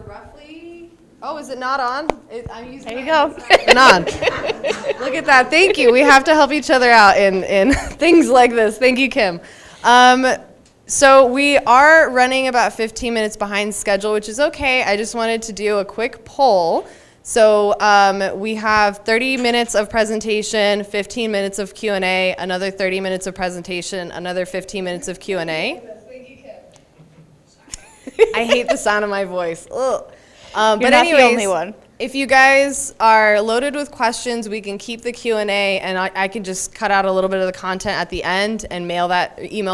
roughly, oh, is it not on? I'm using There you go. and on. Look at that. Thank you. We have to help each other out in things like this. Thank you, Kim. So we are running about 15 minutes behind schedule, which is okay. I just wanted to do a quick poll. So we have 30 minutes of presentation, 15 minutes of Q&A, another 30 minutes of presentation, another 15 minutes of Q&A. Thank you, Kim. I hate the sound of my voice. Ugh. You're But not anyways, the only one. if you guys are loaded with questions, we can keep the Q&A, and I can just cut out a little bit of the content at the end and email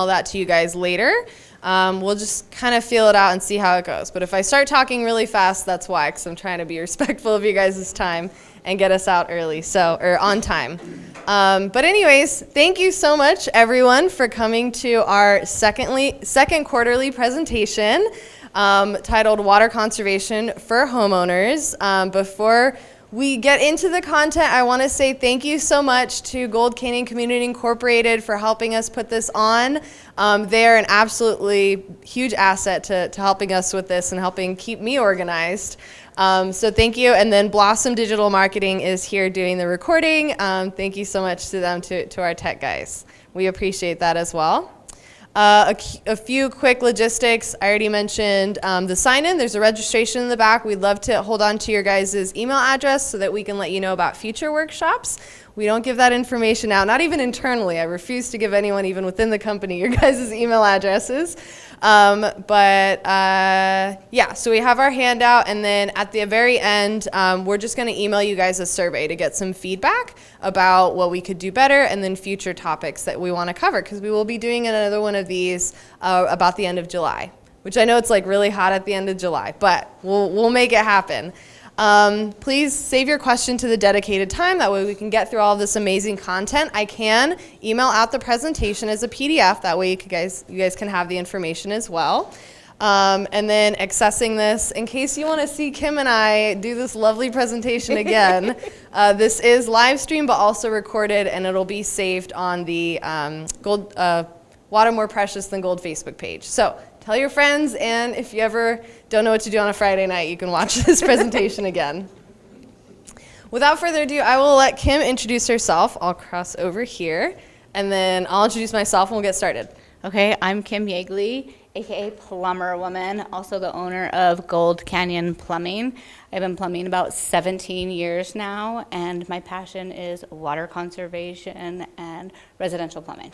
that to you guys later. We'll just kind of feel it out and see how it goes. But if I start talking really fast, that's why, because I'm trying to be respectful of you guys' time and get us out early, or on time. But anyways, thank you so much, everyone, for coming to our second quarterly presentation titled Water Conservation for Homeowners. Before we get into the content, I want to say thank you so much to Gold Canyon Community Incorporated for helping us put this on. They're an absolutely huge asset to helping us with this and helping keep me organized. So thank you. And then Blossom Digital Marketing is here doing the recording. Thank you so much to them, to our tech guys. We appreciate that as well. A few quick logistics. I already mentioned the sign-in. There's a registration in the back. We'd love to hold on to your guys' email address so that we can let you know about future workshops. We don't give that information out, not even internally. I refuse to give anyone, even within the company, your guys' email addresses. Yeah, so we have our handout, and then at the very end, we're just going to email you guys a survey to get some feedback about what we could do better and then future topics that we want to cover, because we will be doing another one of these about the end of July, which I know it's like really hot at the end of July, but we'll make it happen. Please save your question to the dedicated time. That way we can get through all of this amazing content. I can email out the presentation as a PDF. That way you guys can have the information as well. And then accessing this, in case you want to see Kim and I do this lovely presentation again, this is live stream but also recorded, and it'll be saved on the Water More Precious Than Gold Facebook page. So tell your friends, and if you ever don't know what to do on a Friday night, you can watch this presentation again. Without further ado, I will let Kim introduce herself. I'll cross over here, and then I'll introduce myself, and we'll get started. Okay, I'm Kim Yeagley, aka Plumber Woman, also the owner of Gold Canyon Plumbing. I've been plumbing about 17 years now, and my passion is water conservation and residential plumbing.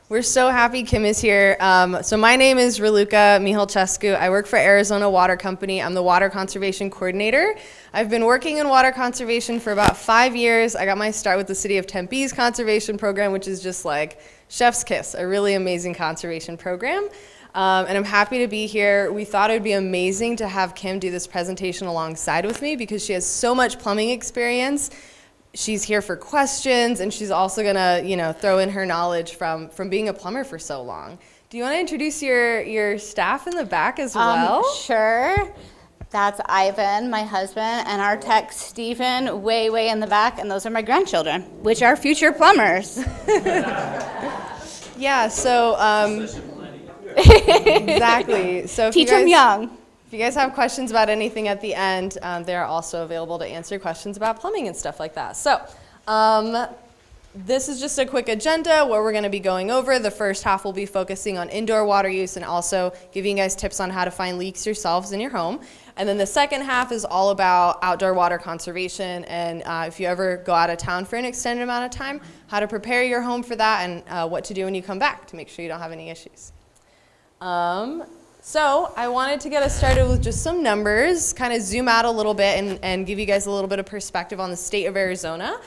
We're so happy Kim is here. So my name is Raluca Mihalcescu. I work for Arizona Water Company. I'm the Water Conservation Coordinator. I've been working in water conservation for about 5 years. I got my start with the City of Tempe's conservation program, which is just like chef's kiss, a really amazing conservation program. And I'm happy to be here. We thought it would be amazing to have Kim do this presentation alongside with me because she has so much plumbing experience. She's here for questions, and she's also gonna, throw in her knowledge from being a plumber for so long. Do you want to introduce your staff in the back as well? Sure. That's Ivan, my husband, and our tech, Stephen, way in the back, and those are my grandchildren, which are future plumbers. Yeah, so, exactly. So Teach them young. If you guys have questions about anything at the end, they're also available to answer questions about plumbing and stuff like that. So this is just a quick agenda where we're going to be going over. The first half will be focusing on indoor water use and also giving you guys tips on how to find leaks yourselves in your home. And then the second half is all about outdoor water conservation, and if you ever go out of town for an extended amount of time, how to prepare your home for that and what to do when you come back to make sure you don't have any issues. So I wanted to get us started with just some numbers, kind of zoom out a little bit and give you guys a little bit of perspective on the state of Arizona.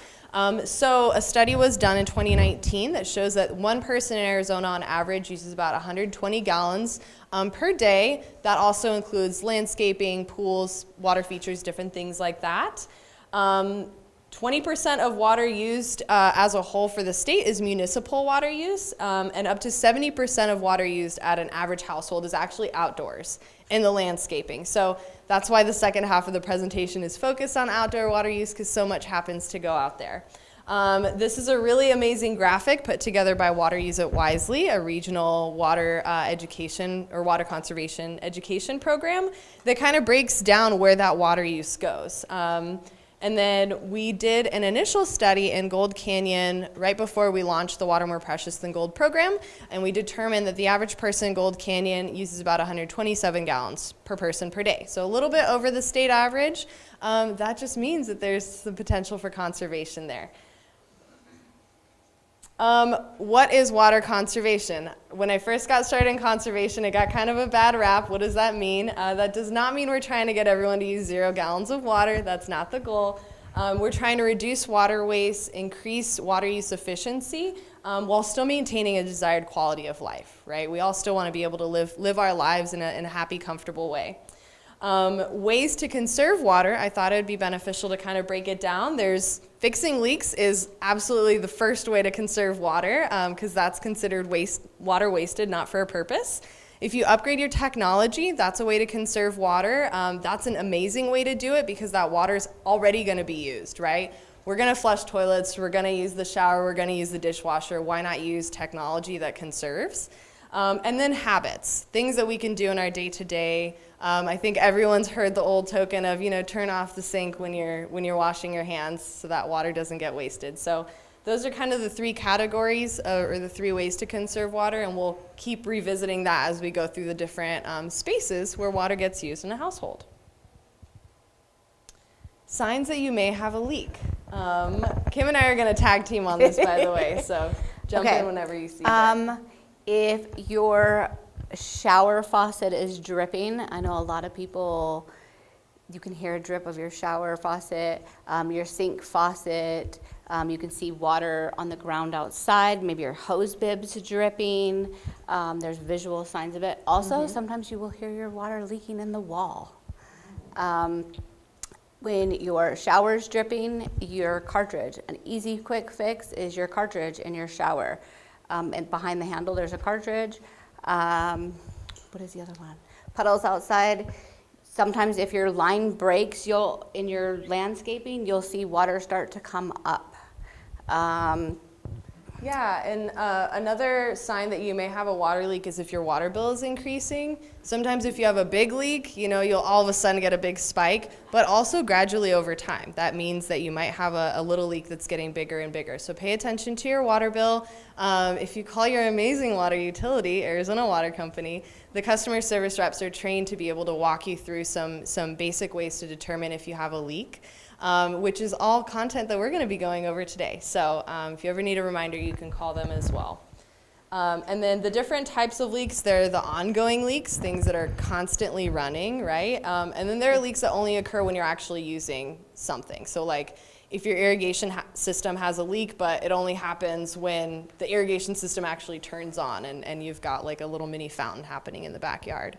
So a study was done in 2019 that shows that one person in Arizona on average uses about 120 gallons per day. That also includes landscaping, pools, water features, different things like that. 20% of water used as a whole for the state is municipal water use, and up to 70% of water used at an average household is actually outdoors in the landscaping. So that's why the second half of the presentation is focused on outdoor water use, because so much happens to go out there. This is a really amazing graphic put together by Water Use It Wisely, a regional water education or water conservation education program that kind of breaks down where that water use goes. And then we did an initial study in Gold Canyon right before we launched the Water More Precious Than Gold program, and we determined that the average person in Gold Canyon uses about 127 gallons per person per day. So a little bit over the state average. That just means that there's some potential for conservation there. What is water conservation? When I first got started in conservation, it got kind of a bad rap. What does that mean? That does not mean we're trying to get everyone to use 0 gallons of water. That's not the goal. We're trying to reduce water waste, increase water use efficiency, while still maintaining a desired quality of life, right? We all still want to be able to live our lives in a happy, comfortable way. Ways to conserve water, I thought it would be beneficial to kind of break it down. Fixing leaks is absolutely the first way to conserve water, because that's considered water wasted, not for a purpose. If you upgrade your technology, that's a way to conserve water. That's an amazing way to do it because that water is already going to be used, right? We're going to flush toilets, we're going to use the shower, we're going to use the dishwasher. Why not use technology that conserves? And then habits, things that we can do in our day-to-day. I think everyone's heard the old token of, turn off the sink when you're washing your hands so that water doesn't get wasted. So those are kind of the 3 categories or the 3 ways to conserve water, and we'll keep revisiting that as we go through the different spaces where water gets used in a household. Signs that you may have a leak. Kim and I are going to tag team on this, by the way, so jump in whenever you see that. If your shower faucet is dripping, I know a lot of people, you can hear a drip of your shower faucet, your sink faucet, you can see water on the ground outside, maybe your hose bib's dripping, there's visual signs of it. Also, sometimes you will hear your water leaking in the wall. When your shower's dripping, your cartridge, an easy quick fix is your cartridge in your shower. And behind the handle, there's a cartridge. What is the other one? Puddles outside. Sometimes if your line breaks, in your landscaping, you'll see water start to come up. Yeah, and another sign that you may have a water leak is if your water bill is increasing. Sometimes if you have a big leak, you'll all of a sudden get a big spike, but also gradually over time. That means that you might have a little leak that's getting bigger and bigger. So pay attention to your water bill. If you call your amazing water utility, Arizona Water Company, the customer service reps are trained to be able to walk you through some basic ways to determine if you have a leak. Which is all content that we're going to be going over today. So if you ever need a reminder, you can call them as well. And then the different types of leaks, there are the ongoing leaks, things that are constantly running, right? And then there are leaks that only occur when you're actually using something. So like if your irrigation system has a leak, but it only happens when the irrigation system actually turns on and you've got like a little mini fountain happening in the backyard.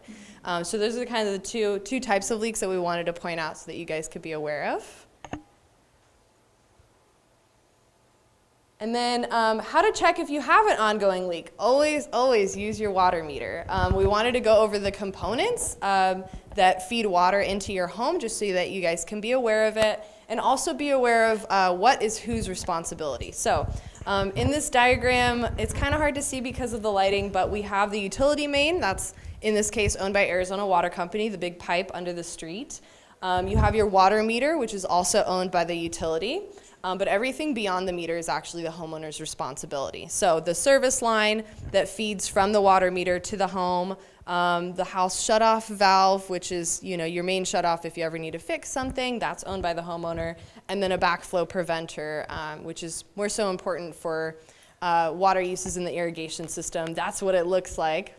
So those are kind of the two types of leaks that we wanted to point out so that you guys could be aware of. And then how to check if you have an ongoing leak. Always use your water meter. We wanted to go over the components that feed water into your home just so that you guys can be aware of it and also be aware of what is whose responsibility. So in this diagram, it's kind of hard to see because of the lighting, but we have the utility main. That's, in this case, owned by Arizona Water Company, the big pipe under the street. You have your water meter, which is also owned by the utility. But everything beyond the meter is actually the homeowner's responsibility. So the service line that feeds from the water meter to the home, the house shutoff valve, which is your main shutoff if you ever need to fix something, that's owned by the homeowner, and then a backflow preventer, which is more so important for water uses in the irrigation system. That's what it looks like.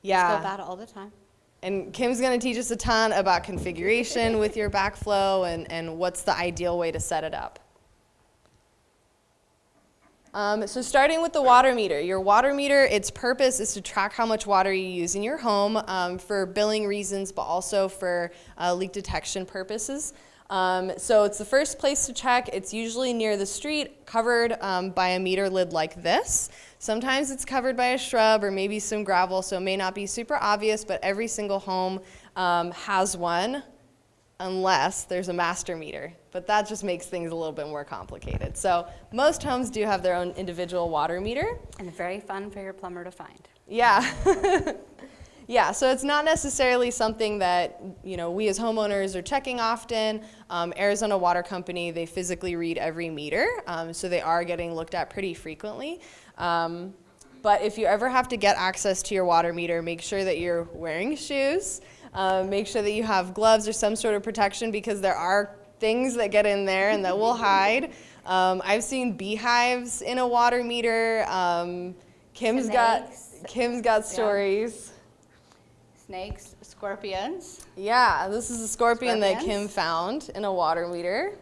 Yeah. It's bad all the time. And Kim's going to teach us a ton about configuration with your backflow and what's the ideal way to set it up. So starting with the water meter. Your water meter, its purpose is to track how much water you use in your home for billing reasons, but also for leak detection purposes. So it's the first place to check. It's usually near the street, covered by a meter lid like this. Sometimes it's covered by a shrub or maybe some gravel, so it may not be super obvious, but every single home has one. unless there's a master meter, but that just makes things a little bit more complicated. So most homes do have their own individual water meter. And very fun for your plumber to find. Yeah. Yeah, so it's not necessarily something that, you know, we as homeowners are checking often. Arizona Water Company, they physically read every meter, so they are getting looked at pretty frequently. But if you ever have to get access to your water meter, make sure that you're wearing shoes. Make sure that you have gloves or some sort of protection, because there are things that get in there and that will hide. I've seen beehives in a water meter. Kim's got stories. Snakes, scorpions. Yeah, this is a scorpion that Kim found in a water meter.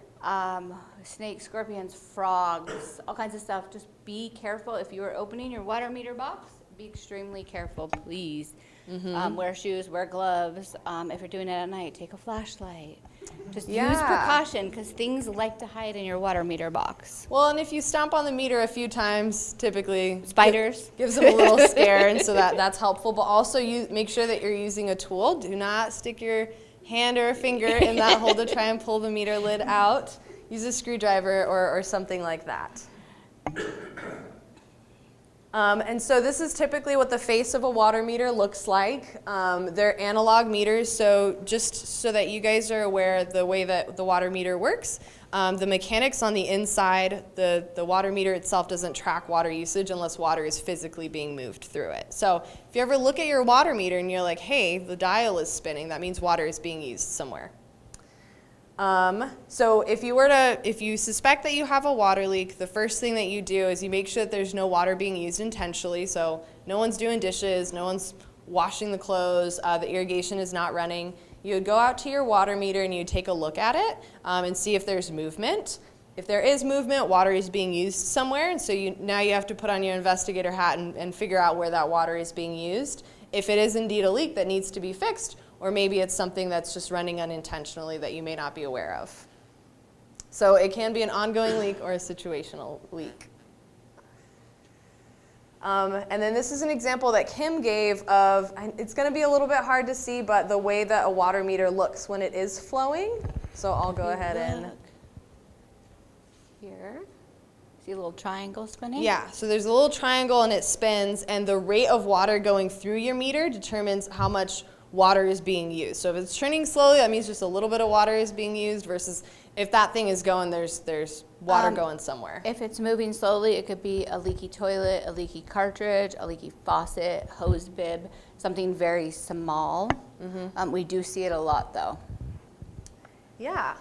Snakes, scorpions, frogs, all kinds of stuff. Just be careful. If you are opening your water meter box, be extremely careful, please. Wear shoes, wear gloves. If you're doing it at night, take a flashlight. Just use precaution, because things like to hide in your water meter box. Well, and if you stomp on the meter a few times, typically Spiders. Gives them a little scare, and so that's helpful. But also, you make sure that you're using a tool. Do not stick your hand or a finger in that hole to try and pull the meter lid out. Use a screwdriver or something like that. And so this is typically what the face of a water meter looks like. They're analog meters, so just so that you guys are aware the way that the water meter works, the mechanics on the inside, the water meter itself doesn't track water usage unless water is physically being moved through it. So if you ever look at your water meter and you're like, hey, the dial is spinning, that means water is being used somewhere. So if you suspect that you have a water leak, the first thing that you do is you make sure that there's no water being used intentionally. So no one's doing dishes, no one's washing the clothes, the irrigation is not running. You would go out to your water meter and you take a look at it and see if there's movement. If there is movement, water is being used somewhere, and so now you have to put on your investigator hat and figure out where that water is being used. If it is indeed a leak that needs to be fixed, or maybe it's something that's just running unintentionally that you may not be aware of. So it can be an ongoing leak or a situational leak. And then this is an example that Kim gave of, it's going to be a little bit hard to see, but the way that a water meter looks when it is flowing. So I'll go ahead and... Here. See a little triangle spinning? Yeah, so there's a little triangle and it spins, and the rate of water going through your meter determines how much water is being used. So if it's turning slowly, that means just a little bit of water is being used, versus if that thing is going, there's water going somewhere. If it's moving slowly, it could be a leaky toilet, a leaky cartridge, a leaky faucet, hose bib, something very small. We do see it a lot though. Yeah.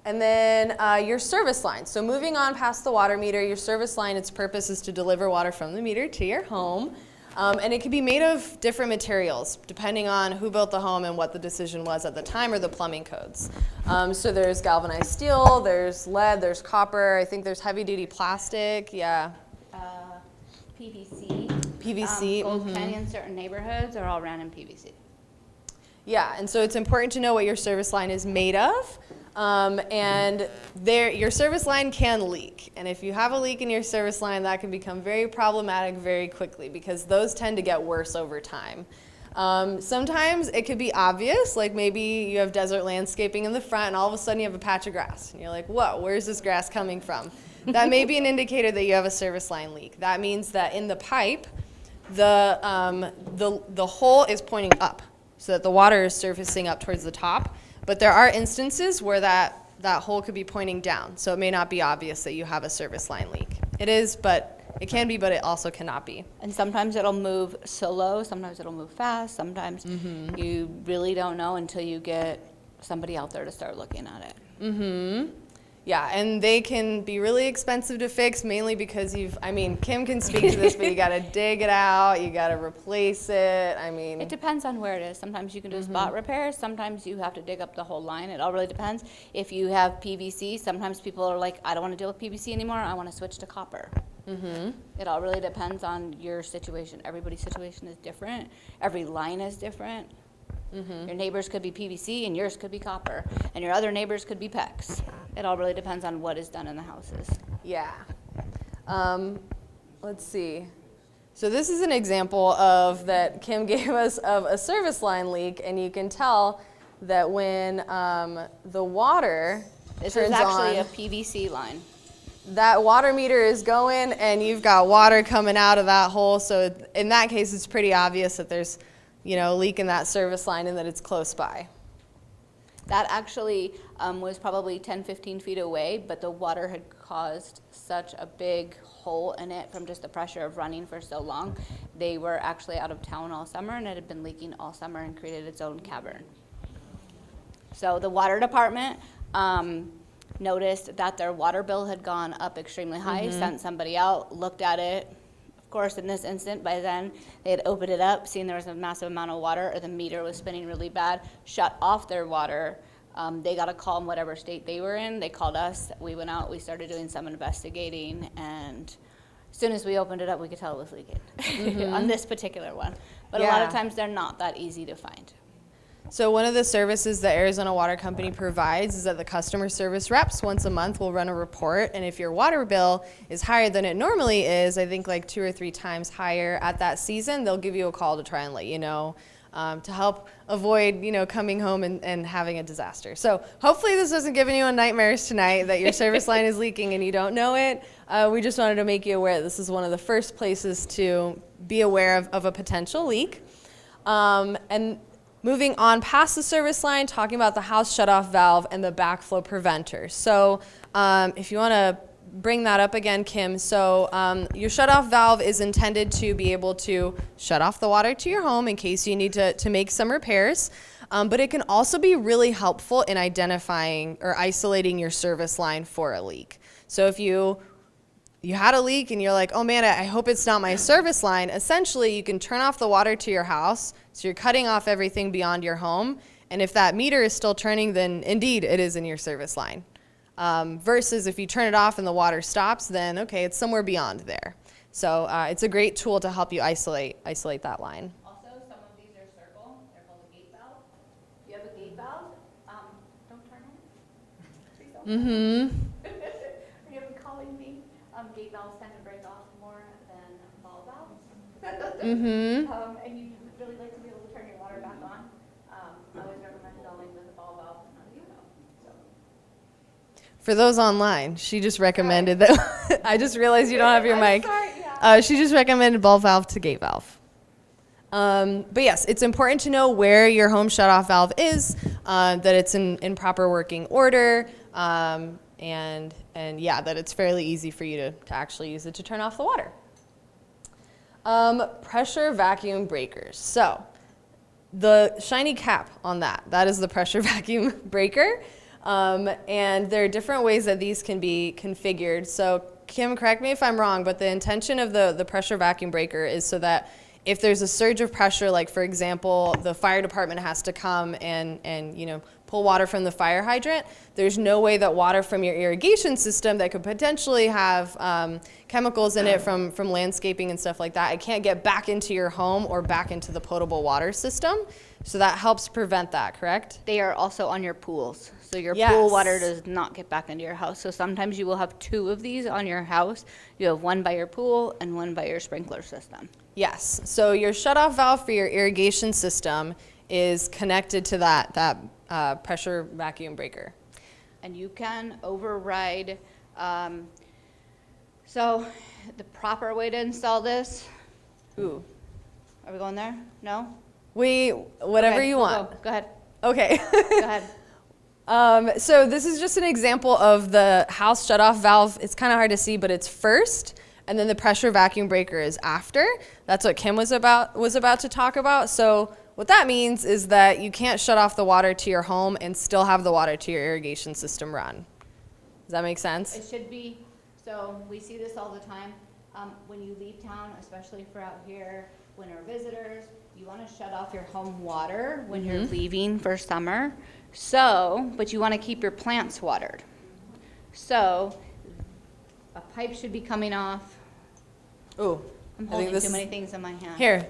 And then your service line. So moving on past the water meter, your service line, its purpose is to deliver water from the meter to your home. And it can be made of different materials depending on who built the home and what the decision was at the time, or the plumbing codes. So there's galvanized steel, there's lead, there's copper, I think there's heavy duty plastic, yeah. PVC. PVC. Gold Canyon, certain neighborhoods are all ran in PVC. Yeah, and so it's important to know what your service line is made of. And your service line can leak. And if you have a leak in your service line, that can become very problematic very quickly, because those tend to get worse over time. Sometimes it could be obvious, like maybe you have desert landscaping in the front and all of a sudden you have a patch of grass. And you're like, whoa, where's this grass coming from? That may be an indicator that you have a service line leak. That means that in the pipe, the hole is pointing up, so that the water is surfacing up towards the top. But there are instances where that hole could be pointing down, so it may not be obvious that you have a service line leak. It is, but it can be, but it also cannot be. And sometimes it'll move slow, sometimes it'll move fast, sometimes you really don't know until you get somebody out there to start looking at it. Yeah, and they can be really expensive to fix, mainly because Kim can speak to this, but you gotta dig it out, you gotta replace it, It depends on where it is. Sometimes you can do spot repairs, sometimes you have to dig up the whole line. It all really depends. If you have PVC, sometimes people are like, I don't wanna deal with PVC anymore, I wanna switch to copper. It all really depends on your situation. Everybody's situation is different, every line is different. Your neighbors could be PVC and yours could be copper, and your other neighbors could be PEX. It all really depends on what is done in the houses. Yeah. Let's see. So this is an example that Kim gave us of a service line leak, and you can tell that when the water This turns is actually on, a PVC line. that water meter is going and you've got water coming out of that hole. So in that case, it's pretty obvious that there's, a leak in that service line and that it's close by. That actually was probably 10, 15 feet away, but the water had caused such a big hole in it from just the pressure of running for so long. They were actually out of town all summer, and it had been leaking all summer and created its own cavern. So the water department noticed that their water bill had gone up extremely high, sent somebody out, looked at it. Of course, in this instant, by then, they had opened it up, seen there was a massive amount of water, or the meter was spinning really bad, shut off their water. They got a call in whatever state they were in. They called us. We went out. We started doing some investigating, and as soon as we opened it up, we could tell it was leaking on this particular one. But a lot of times, they're not that easy to find. So one of the services that Arizona Water Company provides is that the customer service reps once a month will run a report, and if your water bill is higher than it normally is, I think like 2 or 3 times higher at that season, they'll give you a call to try and let you know, to help avoid, coming home and having a disaster. So hopefully this doesn't give anyone nightmares tonight that your service line is leaking and you don't know it. We just wanted to make you aware this is one of the first places to be aware of a potential leak. And moving on past the service line, talking about the house shutoff valve and the backflow preventer. So if you want to bring that up again, Kim. So your shutoff valve is intended to be able to shut off the water to your home in case you need to make some repairs. But it can also be really helpful in identifying or isolating your service line for a leak. So if you had a leak and you're like, oh man, I hope it's not my service line. Essentially, you can turn off the water to your house, so you're cutting off everything beyond your home. And if that meter is still turning, then indeed it is in your service line. Versus if you turn it off and the water stops, then okay, it's somewhere beyond there. So it's a great tool to help you isolate that line. Also, some of these are circle. They're called a gate valve. If you have a gate valve, don't turn on. Please don't. Are you ever calling me? Gate valves tend to break off more than ball valves. And you would really like to be able to turn your water back on. I always recommend going with a ball valve and not a gate valve. For those online, she just recommended that. I just realized you don't have your mic. Sorry, yeah. She just recommended ball valve to gate valve. But yes, it's important to know where your home shutoff valve is, that it's in proper working order, and yeah, that it's fairly easy for you to actually use it to turn off the water. Pressure vacuum breakers. So the shiny cap on that is the pressure vacuum breaker. And there are different ways that these can be configured. So Kim, correct me if I'm wrong, but the intention of the pressure vacuum breaker is so that if there's a surge of pressure, like for example, the fire department has to come and pull water from the fire hydrant, there's no way that water from your irrigation system that could potentially have chemicals in it from landscaping and stuff like that, it can't get back into your home or back into the potable water system. So that helps prevent that, correct? They are also on your pools. So your Yes. pool water does not get back into your house. So sometimes you will have 2 of these on your house. You have one by your pool and one by your sprinkler system. Yes. So your shutoff valve for your irrigation system is connected to that pressure vacuum breaker. And you can override. So the proper way to install this. Ooh. Are we going there? No? Whatever Okay, you we'll want. Go ahead. Okay. Go ahead. So this is just an example of the house shutoff valve. It's kind of hard to see, but it's first, and then the pressure vacuum breaker is after. That's what Kim was about to talk about. So what that means is that you can't shut off the water to your home and still have the water to your irrigation system run. Does that make sense? It should be. So we see this all the time. When you leave town, especially for out here, winter visitors, you want to shut off your home water when you're leaving for summer. So, but you want to keep your plants watered. So, a pipe should be coming off. Ooh. I'm holding too many things in my hand. Here.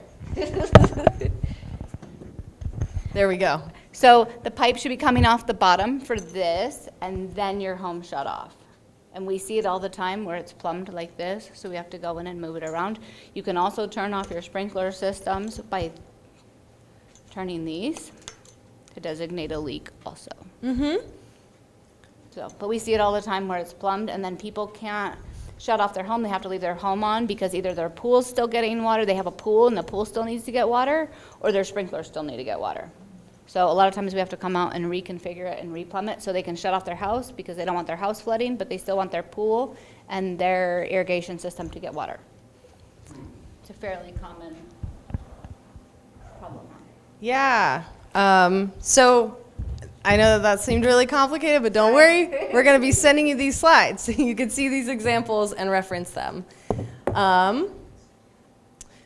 There we go. So, the pipe should be coming off the bottom for this, and then your home shut off. And we see it all the time where it's plumbed like this, so we have to go in and move it around. You can also turn off your sprinkler systems by turning these. to designate a leak also. So, but we see it all the time where it's plumbed and then people can't shut off their home. They have to leave their home on because either their pool's still getting water, they have a pool and the pool still needs to get water, or their sprinklers still need to get water. So a lot of times we have to come out and reconfigure it and replumb it so they can shut off their house because they don't want their house flooding, but they still want their pool and their irrigation system to get water. It's a fairly common problem. Yeah. So I know that seemed really complicated, but don't worry. We're going to be sending you these slides so you can see these examples and reference them.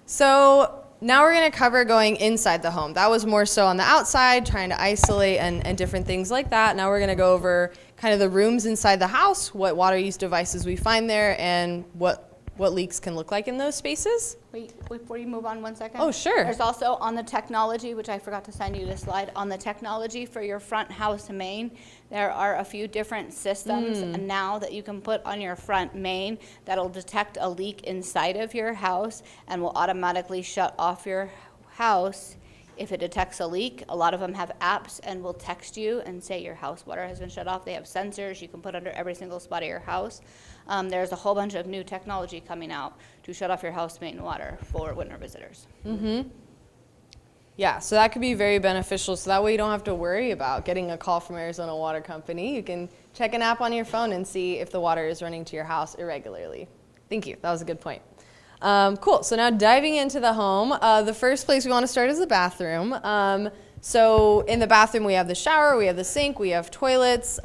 So now we're going to cover going inside the home. That was more so on the outside, trying to isolate and different things like that. Now we're going to go over kind of the rooms inside the house, what water use devices we find there, and what leaks can look like in those spaces. Wait, before you move on 1 second. Oh, sure. There's also on the technology, which I forgot to send you this slide, on the technology for your front house main, there are a few different systems now that you can put on your front main that'll detect a leak inside of your house and will automatically shut off your house if it detects a leak. A lot of them have apps and will text you and say your house water has been shut off. They have sensors you can put under every single spot of your house. There's a whole bunch of new technology coming out to shut off your house main water for winter visitors. Yeah, so that could be very beneficial. So that way you don't have to worry about getting a call from Arizona Water Company. You can check an app on your phone and see if the water is running to your house irregularly. Thank you. That was a good point. Cool. So now diving into the home, the first place we want to start is the bathroom. So in the bathroom, we have the shower, we have the sink, we have toilets.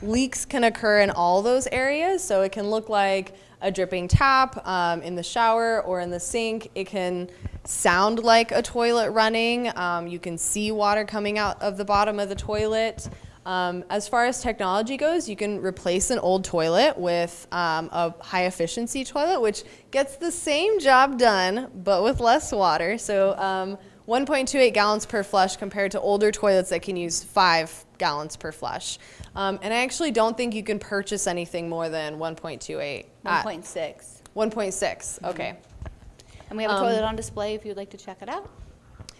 Leaks can occur in all those areas. So it can look like a dripping tap in the shower or in the sink. It can sound like a toilet running. You can see water coming out of the bottom of the toilet. As far as technology goes, you can replace an old toilet with a high efficiency toilet, which gets the same job done, but with less water. So 1.28 gallons per flush compared to older toilets that can use 5 gallons per flush. And I actually don't think you can purchase anything more than 1.28. 1.6. 1.6, okay. And we have a toilet on display if you'd like to check it out.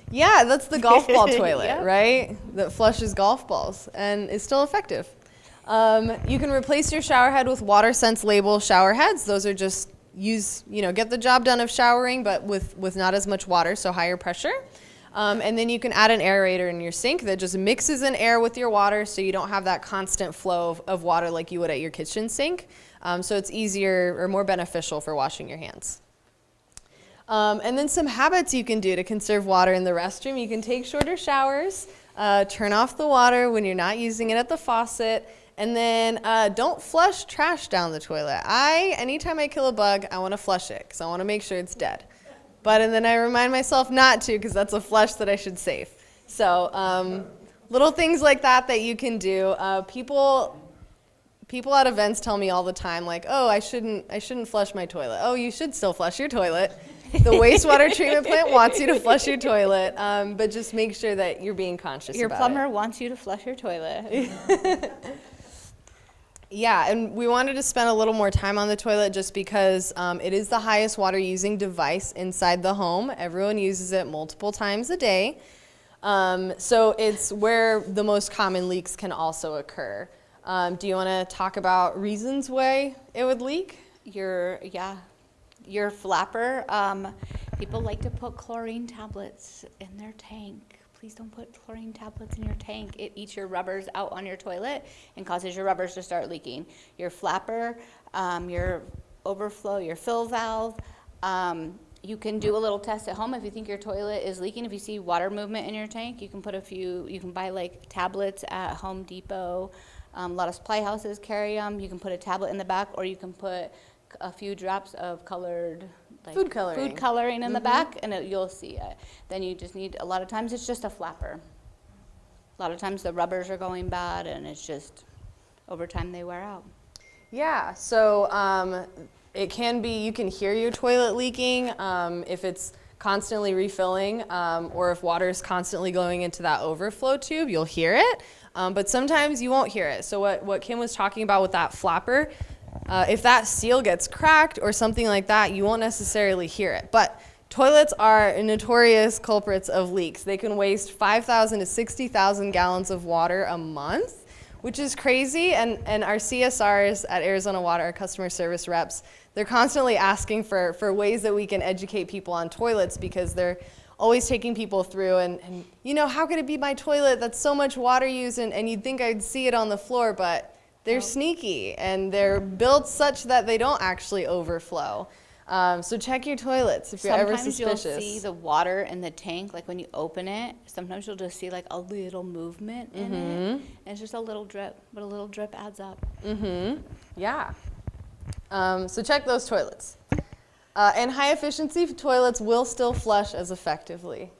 Yeah, that's the golf ball toilet, Yep. right? That flushes golf balls and is still effective. You can replace your shower head with WaterSense label shower heads. Those are just get the job done of showering, but with not as much water, so higher pressure. And then you can add an aerator in your sink that just mixes in air with your water so you don't have that constant flow of water like you would at your kitchen sink. So it's easier or more beneficial for washing your hands. And then some habits you can do to conserve water in the restroom. You can take shorter showers, turn off the water when you're not using it at the faucet, and then don't flush trash down the toilet. Anytime I kill a bug, I want to flush it because I want to make sure it's dead. And then I remind myself not to because that's a flush that I should save. So little things like that you can do. People at events tell me all the time, like, oh, I shouldn't flush my toilet. Oh, you should still flush your toilet. The wastewater treatment plant wants you to flush your toilet, but just make sure that you're being conscious about it. Your plumber wants you to flush your toilet. Yeah, and we wanted to spend a little more time on the toilet just because it is the highest water using device inside the home. Everyone uses it multiple times a day. So it's where the most common leaks can also occur. Do you want to talk about reasons why it would leak? Your flapper, people like to put chlorine tablets in their tank. Please don't put chlorine tablets in your tank. It eats your rubbers out on your toilet and causes your rubbers to start leaking. Your flapper, your overflow, your fill valve, you can do a little test at home if you think your toilet is leaking. If you see water movement in your tank, you can buy like tablets at Home Depot. A lot of supply houses carry them. You can put a tablet in the back, or you can put a few drops of colored food coloring in the back, and you'll see it. Then you just need, a lot of times it's just a flapper. A lot of times the rubbers are going bad, and it's just over time they wear out. Yeah, so it can be, you can hear your toilet leaking if it's constantly refilling, or if water is constantly going into that overflow tube, you'll hear it. But sometimes you won't hear it. So what Kim was talking about with that flapper, if that seal gets cracked or something like that, you won't necessarily hear it. But Toilets are notorious culprits of leaks. They can waste 5,000 to 60,000 gallons of water a month, which is crazy. And our CSRs at Arizona Water, our customer service reps, they're constantly asking for ways that we can educate people on toilets, because they're always taking people through and how could it be my toilet that's so much water used, and you'd think I'd see it on the floor, but they're sneaky and they're built such that they don't actually overflow. So check your toilets if you're ever suspicious. Sometimes you'll see the water in the tank, like when you open it, sometimes you'll just see like a little movement in it. And it's just a little drip, but a little drip adds up. Yeah. So check those toilets. And high efficiency toilets will still flush as effectively.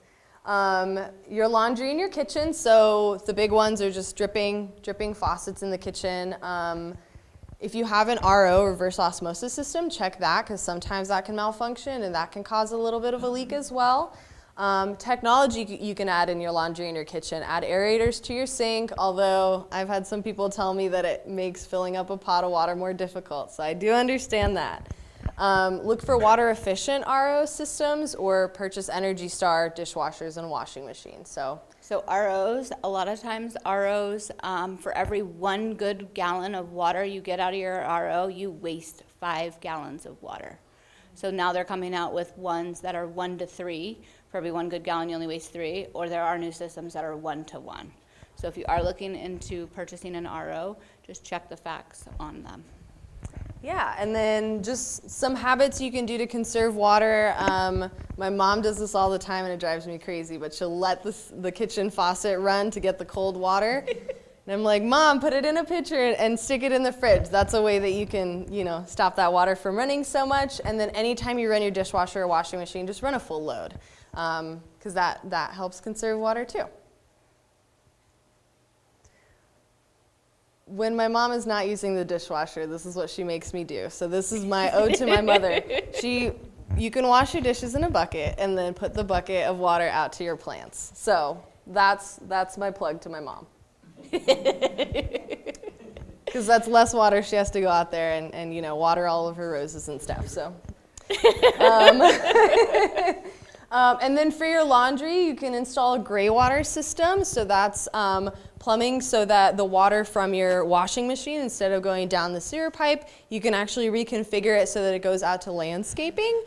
Your laundry in your kitchen, so the big ones are just dripping faucets in the kitchen. If you have an RO, reverse osmosis system, check that, because sometimes that can malfunction and that can cause a little bit of a leak as well. Technology you can add in your laundry in your kitchen. Add aerators to your sink, although I've had some people tell me that it makes filling up a pot of water more difficult, so I do understand that. Look for water efficient RO systems, or purchase Energy Star dishwashers and washing machines. So ROs, a lot of times ROs, for every 1 good gallon of water you get out of your RO, you waste 5 gallons of water. So now they're coming out with ones that are 1 to 3. For every 1 good gallon, you only waste 3, or there are new systems that are 1 to 1. So if you are looking into purchasing an RO, just check the facts on them. Yeah, and then just some habits you can do to conserve water. My mom does this all the time and it drives me crazy, but she'll let the kitchen faucet run to get the cold water. And I'm like, Mom, put it in a pitcher and stick it in the fridge. That's a way that you can, stop that water from running so much. And then anytime you run your dishwasher or washing machine, just run a full load, because that helps conserve water too. When my mom is not using the dishwasher, this is what she makes me do. So this is my ode to my mother. You can wash your dishes in a bucket and then put the bucket of water out to your plants. So that's my plug to my mom. Because that's less water she has to go out there and water all of her roses and stuff. So. And then for your laundry, you can install a gray water system. So that's plumbing, so that the water from your washing machine, instead of going down the sewer pipe, you can actually reconfigure it so that it goes out to landscaping.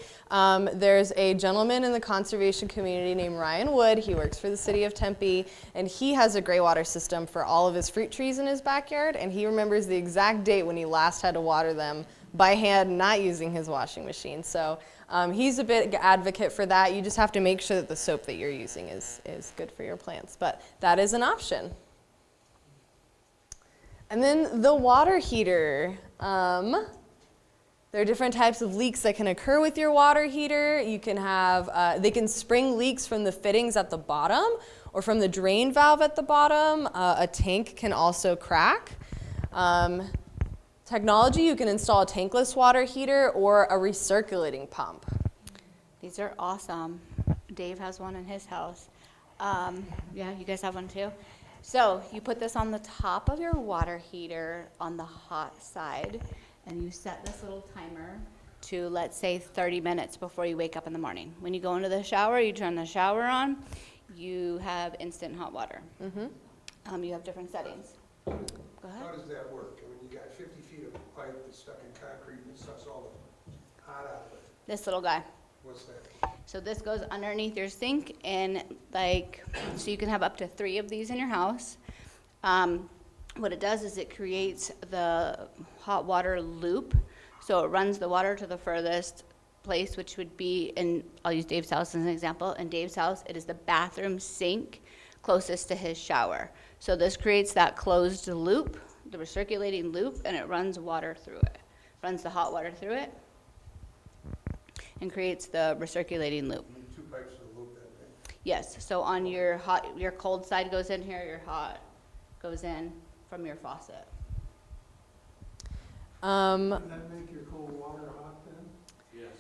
There's a gentleman in the conservation community named Ryan Wood. He works for the city of Tempe, and he has a gray water system for all of his fruit trees in his backyard, and he remembers the exact date when he last had to water them by hand, not using his washing machine. So he's a big advocate for that. You just have to make sure that the soap that you're using is good for your plants, but that is an option. And then the water heater. There are different types of leaks that can occur with your water heater. You can have, they can spring leaks from the fittings at the bottom or from the drain valve at the bottom. A tank can also crack. Technology, you can install a tankless water heater or a recirculating pump. These are awesome. Dave has one in his house. Yeah, you guys have one too? So you put this on the top of your water heater on the hot side, and you set this little timer to, let's say, 30 minutes before you wake up in the morning. When you go into the shower, you turn the shower on, you have instant hot water. You have different settings. Go ahead. How does that work? I mean, you got 50 feet of pipe that's stuck in concrete and it sucks all the hot out of it. This little guy. What's that? So this goes underneath your sink, and so you can have up to 3 of these in your house. What it does is it creates the hot water loop. So it runs the water to the furthest place, which would be I'll use Dave's house as an example. In Dave's house, it is the bathroom sink closest to his shower. So this creates that closed loop, the recirculating loop, and it runs water through it. Runs the hot water through it and creates the recirculating loop. You need 2 pipes to the loop that way. Yes, so on your cold side goes in here, your hot goes in from your faucet. Doesn't that make your cold water hot then? Yes.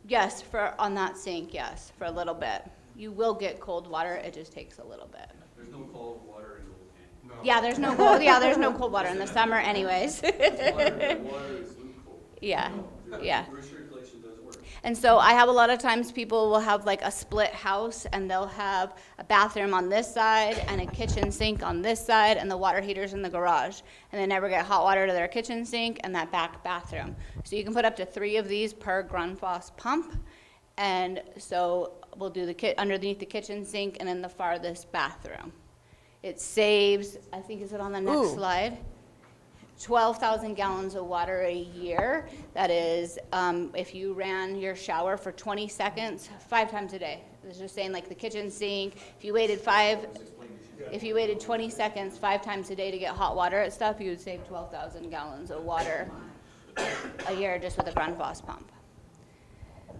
Yes, on that sink, yes, for a little bit. You will get cold water, it just takes a little bit. There's no cold water in Old Canyon. No. Yeah, there's no cold water in the summer anyways. The water is lukewarm. Yeah, yeah. Recirculation doesn't work. And so I have a lot of times people will have like a split house and they'll have a bathroom on this side and a kitchen sink on this side and the water heater's in the garage. And they never get hot water to their kitchen sink and that back bathroom. So you can put up to 3 of these per Grundfos pump. And so we'll do the underneath the kitchen sink and in the farthest bathroom. It saves, I think, is it on the next slide? 12,000 gallons of water a year. That is, if you ran your shower for 20 seconds, 5 times a day. It's just saying like the kitchen sink, if you waited 20 seconds 5 times a day to get hot water at stuff, you would save 12,000 gallons of water a year just with a Grundfos pump.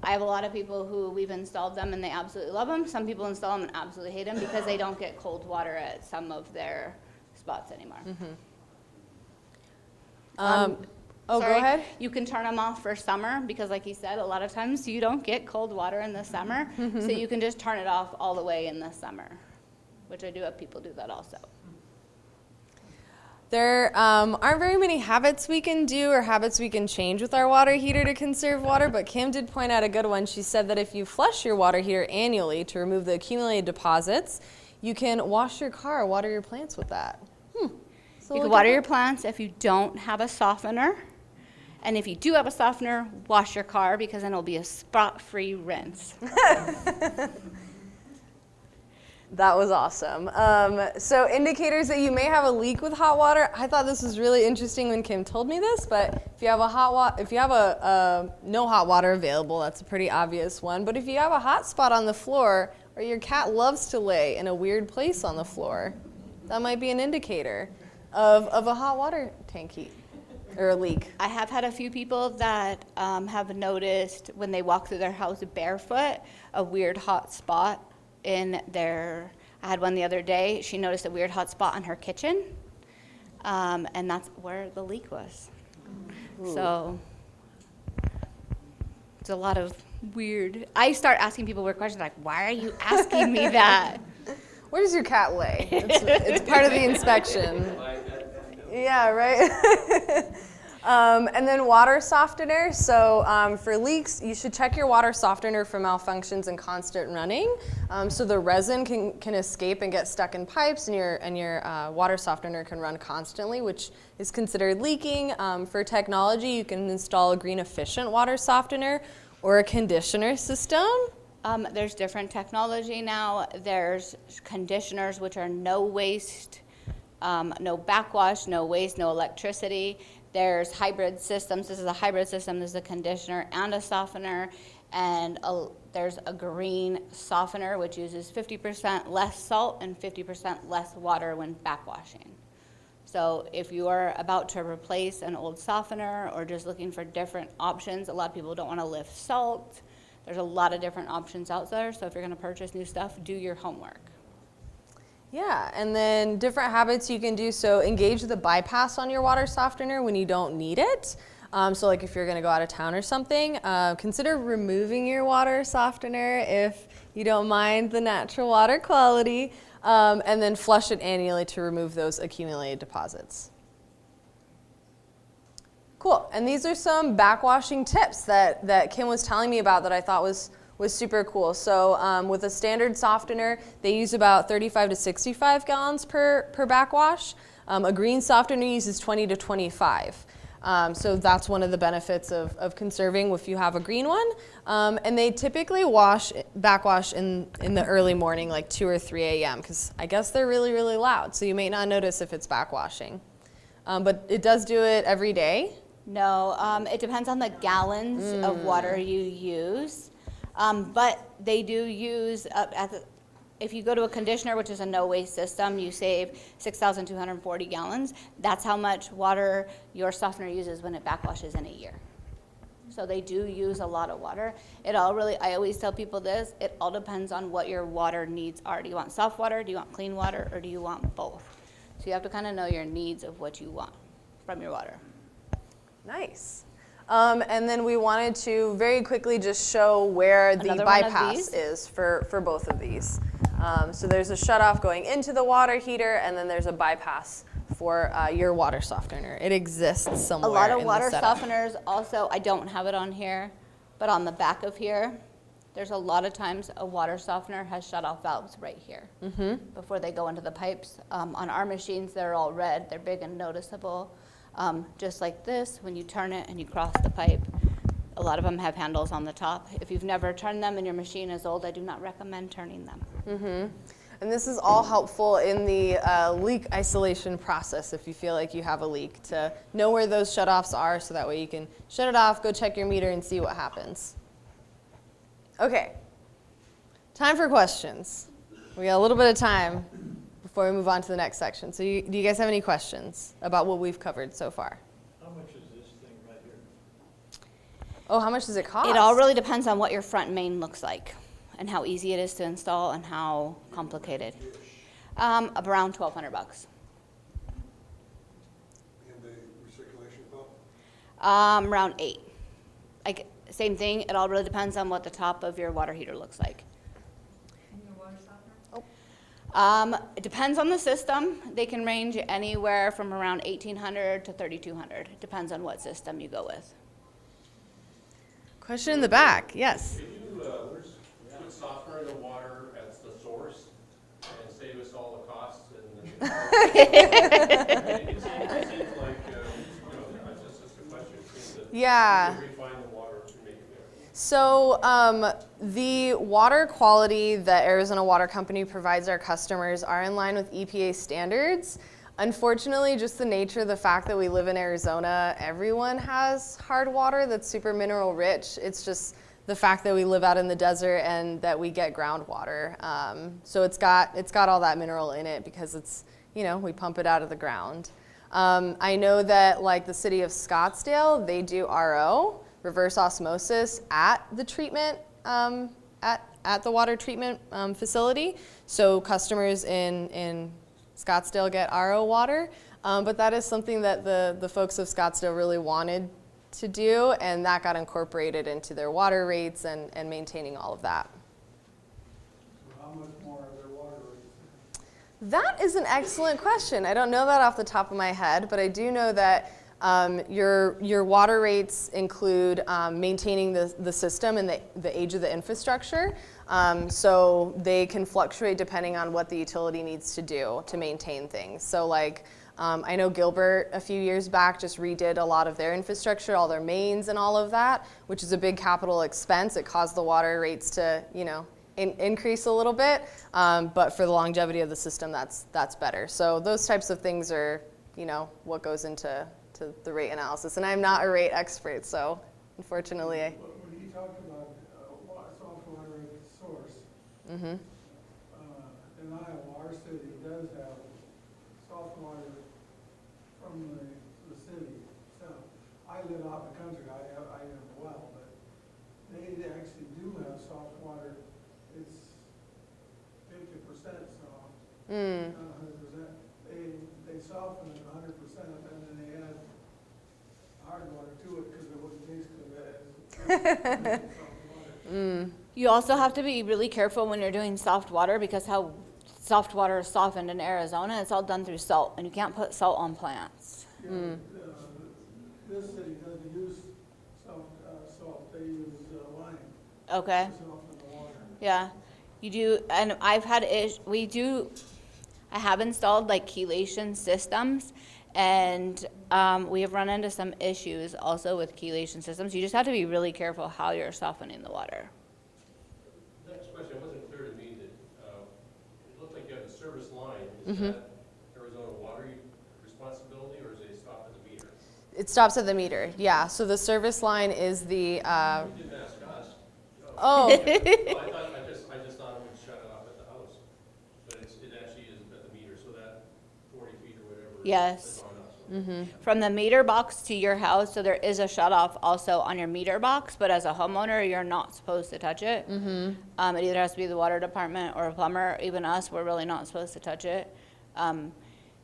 I have a lot of people who we've installed them and they absolutely love them. Some people install them and absolutely hate them because they don't get cold water at some of their spots anymore. Go ahead. You can turn them off for summer because like you said, a lot of times you don't get cold water in the summer. So you can just turn it off all the way in the summer, which I do have people do that also. There aren't very many habits we can do or habits we can change with our water heater to conserve water, but Kim did point out a good one. She said that if you flush your water heater annually to remove the accumulated deposits, you can wash your car, water your plants with that. So You can water your plants if you don't have a softener. And if you do have a softener, wash your car because then it'll be a spot-free rinse. That was awesome. So indicators that you may have a leak with hot water. I thought this was really interesting when Kim told me this, but if you have no hot water available, that's a pretty obvious one. But if you have a hot spot on the floor or your cat loves to lay in a weird place on the floor, that might be an indicator of a hot water tank heat or a leak. I have had a few people that have noticed when they walk through their house barefoot, a weird hot spot in their, I had one the other day, she noticed a weird hot spot in her kitchen, and that's where the leak was. Ooh. So it's a lot of weird, I start asking people weird questions like, why are you asking me that? Where does your cat lay? It's part of the inspection. Yeah, right? And then water softener. So for leaks, you should check your water softener for malfunctions and constant running. So the resin can escape and get stuck in pipes, and your water softener can run constantly, which is considered leaking. For technology, you can install a green efficient water softener or a conditioner system. There's different technology now. There's conditioners, which are no waste, no backwash, no waste, no electricity. There's hybrid systems. This is a hybrid system. This is a conditioner and a softener. And there's a green softener, which uses 50% less salt and 50% less water when backwashing. So if you are about to replace an old softener or just looking for different options, a lot of people don't want to lift salt. There's a lot of different options out there. So if you're going to purchase new stuff, do your homework. Yeah, and then different habits you can do. So engage the bypass on your water softener when you don't need it. So like if you're gonna go out of town or something, consider removing your water softener if you don't mind the natural water quality, and then flush it annually to remove those accumulated deposits. Cool, and these are some backwashing tips that Kim was telling me about that I thought was super cool. So with a standard softener, they use about 35 to 65 gallons per backwash. A green softener uses 20 to 25. So that's one of the benefits of conserving if you have a green one. And they typically backwash in the early morning, like 2 or 3 a.m., because I guess they're really, really loud. So you may not notice if it's backwashing. But it does do it every day. No, it depends on the gallons of water you use. But they do use, if you go to a conditioner, which is a no-waste system, you save 6,240 gallons. That's how much water your softener uses when it backwashes in a year. So they do use a lot of water. I always tell people this, it all depends on what your water needs are. Do you want soft water, do you want clean water, or do you want both? So you have to kind of know your needs of what you want from your water. Nice. And then we wanted to very quickly just show where the bypass is for both of these. So there's a shutoff going into the water heater, and then there's a bypass for your water softener. It exists somewhere. A lot of in water the setup. softeners also, I don't have it on here, But on the back of here, there's a lot of times a water softener has shut-off valves right here before they go into the pipes. On our machines, they're all red. They're big and noticeable. Just like this, when you turn it and you cross the pipe, a lot of them have handles on the top. If you've never turned them and your machine is old, I do not recommend turning them. And this is all helpful in the leak isolation process if you feel like you have a leak, to know where those shutoffs are so that way you can shut it off, go check your meter, and see what happens. Okay, time for questions. We got a little bit of time before we move on to the next section. So do you guys have any questions about what we've covered so far? How much is this thing right here? Oh, how much does it cost? It all really depends on what your front main looks like and how easy it is to install and how complicated. Around $1,200. And the recirculation pump? Around 8. Like, same thing, it all really depends on what the top of your water heater looks like. And your water softener? It depends on the system. They can range anywhere from around $1,800 to $3,200. It depends on what system you go with. Question in the back, yes. Could you put softener in the water as the source and save us all the costs? And it seems like, that's just a question. It seems that Yeah. you refine the water to make it better. So the water quality that Arizona Water Company provides our customers are in line with EPA standards. Unfortunately, just the nature of the fact that we live in Arizona, everyone has hard water that's super mineral rich. It's just the fact that we live out in the desert and that we get groundwater. So it's got all that mineral in it because it's, we pump it out of the ground. I know that like the city of Scottsdale, they do RO, reverse osmosis, at the treatment, at the water treatment facility. So customers in Scottsdale get RO water, but that is something that the folks of Scottsdale really wanted to do, and that got incorporated into their water rates and maintaining all of that. So how much more are their water rates? That is an excellent question. I don't know that off the top of my head, but I do know that your water rates include maintaining the system and the age of the infrastructure. So they can fluctuate depending on what the utility needs to do to maintain things. So like, I know Gilbert a few years back just redid a lot of their infrastructure, all their mains and all of that, which is a big capital expense. It caused the water rates to, increase a little bit, but for the longevity of the system, that's better. So those types of things are, what goes into the rate analysis. And I'm not a rate expert, so unfortunately, When you talk about soft water at the source, in Iowa, our city does have soft water from the city. So I live out in the country, I have a well, but they actually do have soft water. It's 50% soft, not 100%. They soften it 100%, and then they add hard water to it because it wouldn't taste good as soft water. You also have to be really careful when you're doing soft water because how soft water is softened in Arizona, it's all done through salt, and you can't put salt on plants. This city doesn't use salt, they use lime Okay. to soften the water. Yeah, you do, and I have installed like chelation systems, and we have run into some issues also with chelation systems. You just have to be really careful how you're softening the water. Next question, it wasn't clear to me that, it looked like you had a service line. Is that Arizona Water responsibility, or is it stop at the meter? it stops at the meter. Yeah, so the service line is the, You didn't ask us. oh, Well, I just thought it would shut it off at the house, but it actually is at the meter, so that 40 feet or whatever Yes. is on us. From the meter box to your house, so there is a shut off also on your meter box, but as a homeowner, you're not supposed to touch it. It either has to be the water department or a plumber. Even us, we're really not supposed to touch it.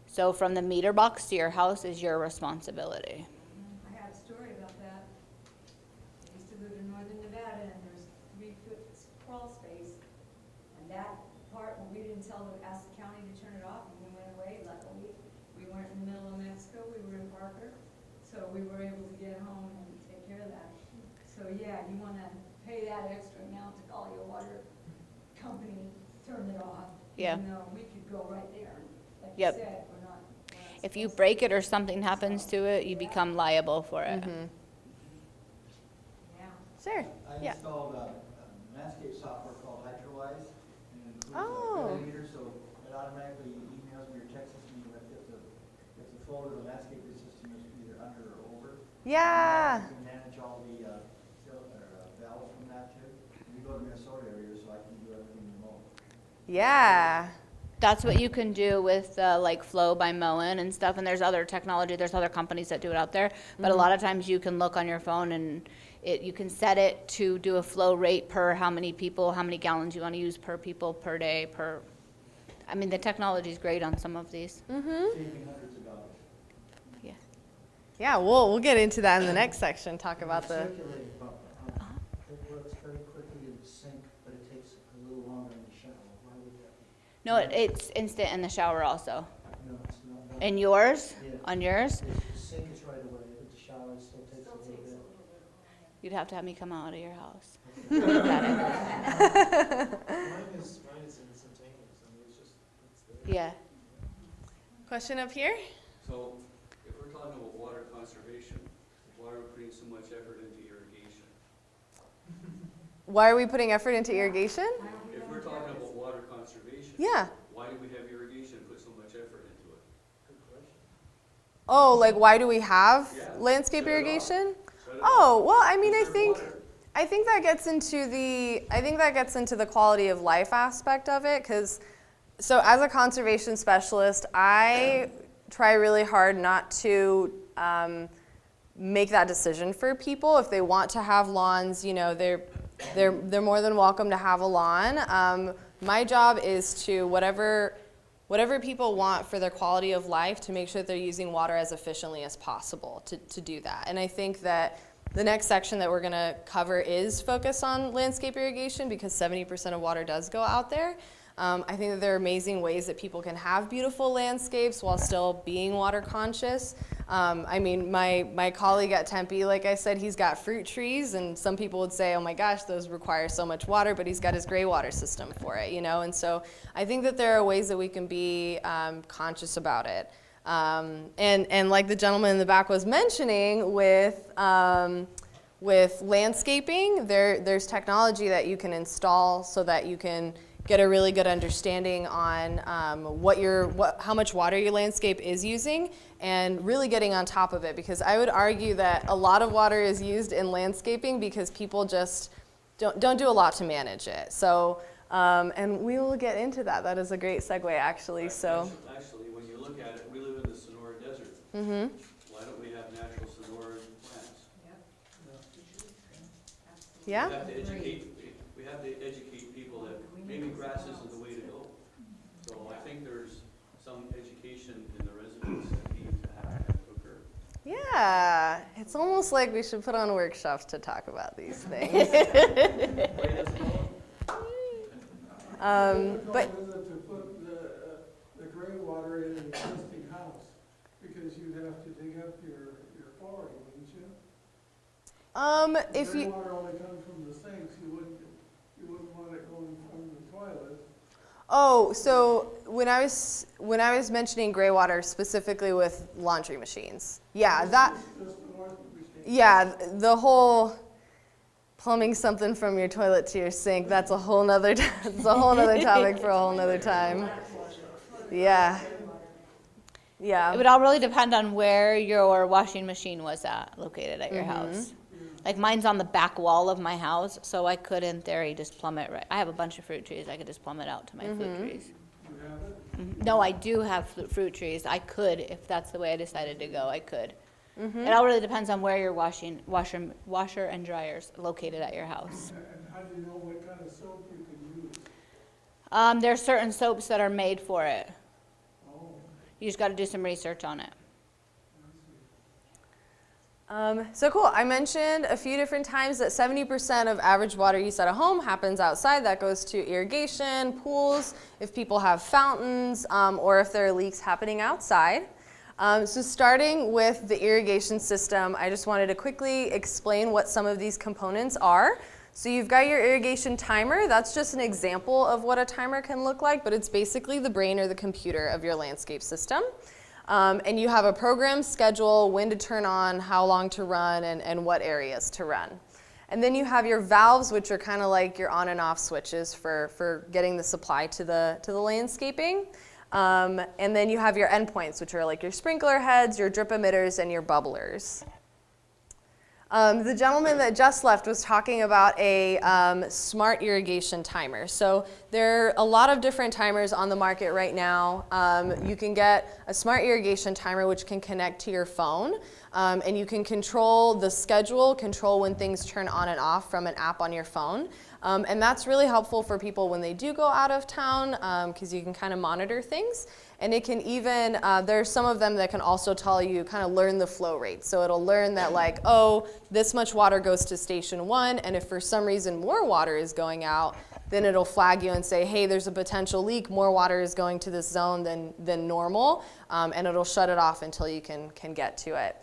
So from the meter box to your house is your responsibility. I have a story about that. I used to live in northern Nevada, and there's 3-foot crawl space. And that part, when we didn't ask the county to turn it off, and we went away, luckily, we weren't in the middle of Mexico, we were in Parker. So we were able to get home and take care of that. So yeah, you wanna pay that extra amount to call your water company, turn it off. Yeah. Even though we could go right there, like you Yep. said, we're not If you supposed break it or something happens to it, you become liable for it. Yeah. Sure. I Yeah. installed a landscape software called HydroWise, and it includes Oh. a meter, so it automatically emails me or texts me if the flow of the landscaping system is either under or over. Yeah. You can manage all the valves from that too. We go to Minnesota every year, so I can do everything remote. Yeah. That's what you can do with like Flow by Moen and stuff. And there's other technology. There's other companies that do it out there. But a lot of times you can look on your phone and you can set it to do a flow rate per how many people, how many gallons you want to use per people per day per. I mean, the technology is great on some of these. Saving hundreds of dollars. Yeah. Yeah, we'll get into that in the next section, talk about the, Circulating pump, it works very quickly in the sink, but it takes a little longer in the shower. Why would that be? No, it's instant in the shower also. No, it's not. And yours? Yeah. On yours? The sink is right away, but the shower still takes a little bit. You'd have to have me come out of your house. Mine is instantaneous, I mean, it's there. Yeah. question up here? So, if we're talking about water conservation, why are we putting so much effort into irrigation? Why are we putting effort into irrigation? If we're talking about water conservation, Yeah. why do we have irrigation and put so much effort into it? Good question. Oh, like why do we have Yeah. landscape Shut it off. irrigation? Shut it Oh, off. well, I mean, Conserve water. I think that gets into the quality of life aspect of it, because so as a conservation specialist, I try really hard not to make that decision for people. If they want to have lawns, you know, they're more than welcome to have a lawn. My job is to whatever people want for their quality of life, to make sure that they're using water as efficiently as possible to do that. And I think that the next section that we're going to cover is focused on landscape irrigation, because 70% of water does go out there. I think that there are amazing ways that people can have beautiful landscapes while still being water conscious. I mean, my colleague at Tempe, like I said, he's got fruit trees, and some people would say, oh my gosh, those require so much water, but he's got his gray water system for it, you know? And so I think that there are ways that we can be conscious about it. And like the gentleman in the back was mentioning with landscaping, there's technology that you can install so that you can get a really good understanding on how much water your landscape is using, and really getting on top of it, because I would argue that a lot of water is used in landscaping because people just don't do a lot to manage it. So, and we will get into that. That is a great segue, actually. So, Actually, when you look at it, we live in the Sonora Desert. mm-hmm. Why don't we have natural Sonora plants? Yeah. We have to educate people that maybe grass isn't the way to go. So I think there's some education in the residents that need to have occur. Yeah, it's almost like we should put on workshops to talk about these things. But How is it to put the gray water in an existing house? Because you'd have to dig up your quarry, wouldn't you? if Gray you water only comes from the sinks, you wouldn't want it going from the toilet. so when I was mentioning gray water specifically with laundry machines, yeah, that. Just the north of the state. Yeah, the whole plumbing something from your toilet to your sink, that's a whole nother topic for a whole nother time. Yeah. It Yeah. would all really depend on where your washing machine was located at your house. Like mine's on the back wall of my house, so I could, in theory, just plumb it right. I have a bunch of fruit trees. I could just plumb it out to my fruit trees. You have it? No, I do have fruit trees. I could, if that's the way I decided to go, I could. It all really depends on where your washer and dryer's located at your house. And how do you know what kind of soap you can use? There's certain soaps that are made for it. Oh, You just got to do some research on it. So cool. I mentioned a few different times that 70% of average water use at a home happens outside. That goes to irrigation, pools, if people have fountains, or if there are leaks happening outside. So starting with the irrigation system, I just wanted to quickly explain what some of these components are. So you've got your irrigation timer. That's just an example of what a timer can look like, but it's basically the brain or the computer of your landscape system. And you have a program schedule, when to turn on, how long to run, and what areas to run. And then you have your valves, which are kind of like your on and off switches for getting the supply to the landscaping. And then you have your endpoints, which are like your sprinkler heads, your drip emitters, and your bubblers. The gentleman that just left was talking about a smart irrigation timer. So there are a lot of different timers on the market right now. You can get a smart irrigation timer which can connect to your phone, and you can control the schedule, control when things turn on and off from an app on your phone. And that's really helpful for people when they do go out of town, because you can kind of monitor things. And it can even, there's some of them that can also tell you, kind of learn the flow rate. So it'll learn that like, oh, this much water goes to station 1, and if for some reason more water is going out, then it'll flag you and say, hey, there's a potential leak, more water is going to this zone than normal, and it'll shut it off until you can get to it.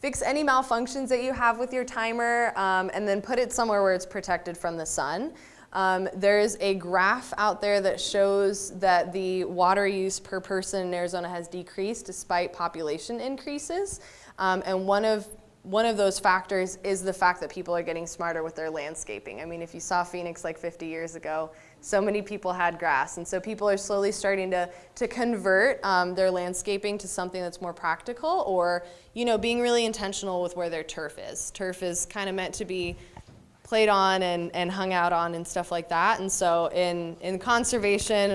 Fix any malfunctions that you have with your timer, and then put it somewhere where it's protected from the sun. There's a graph out there that shows that the water use per person in Arizona has decreased despite population increases. And one of those factors is the fact that people are getting smarter with their landscaping. I mean, if you saw Phoenix like 50 years ago, so many people had grass. And so people are slowly starting to convert their landscaping to something that's more practical, or, being really intentional with where their turf is. Turf is kind of meant to be played on and hung out on and stuff like that. And so in conservation,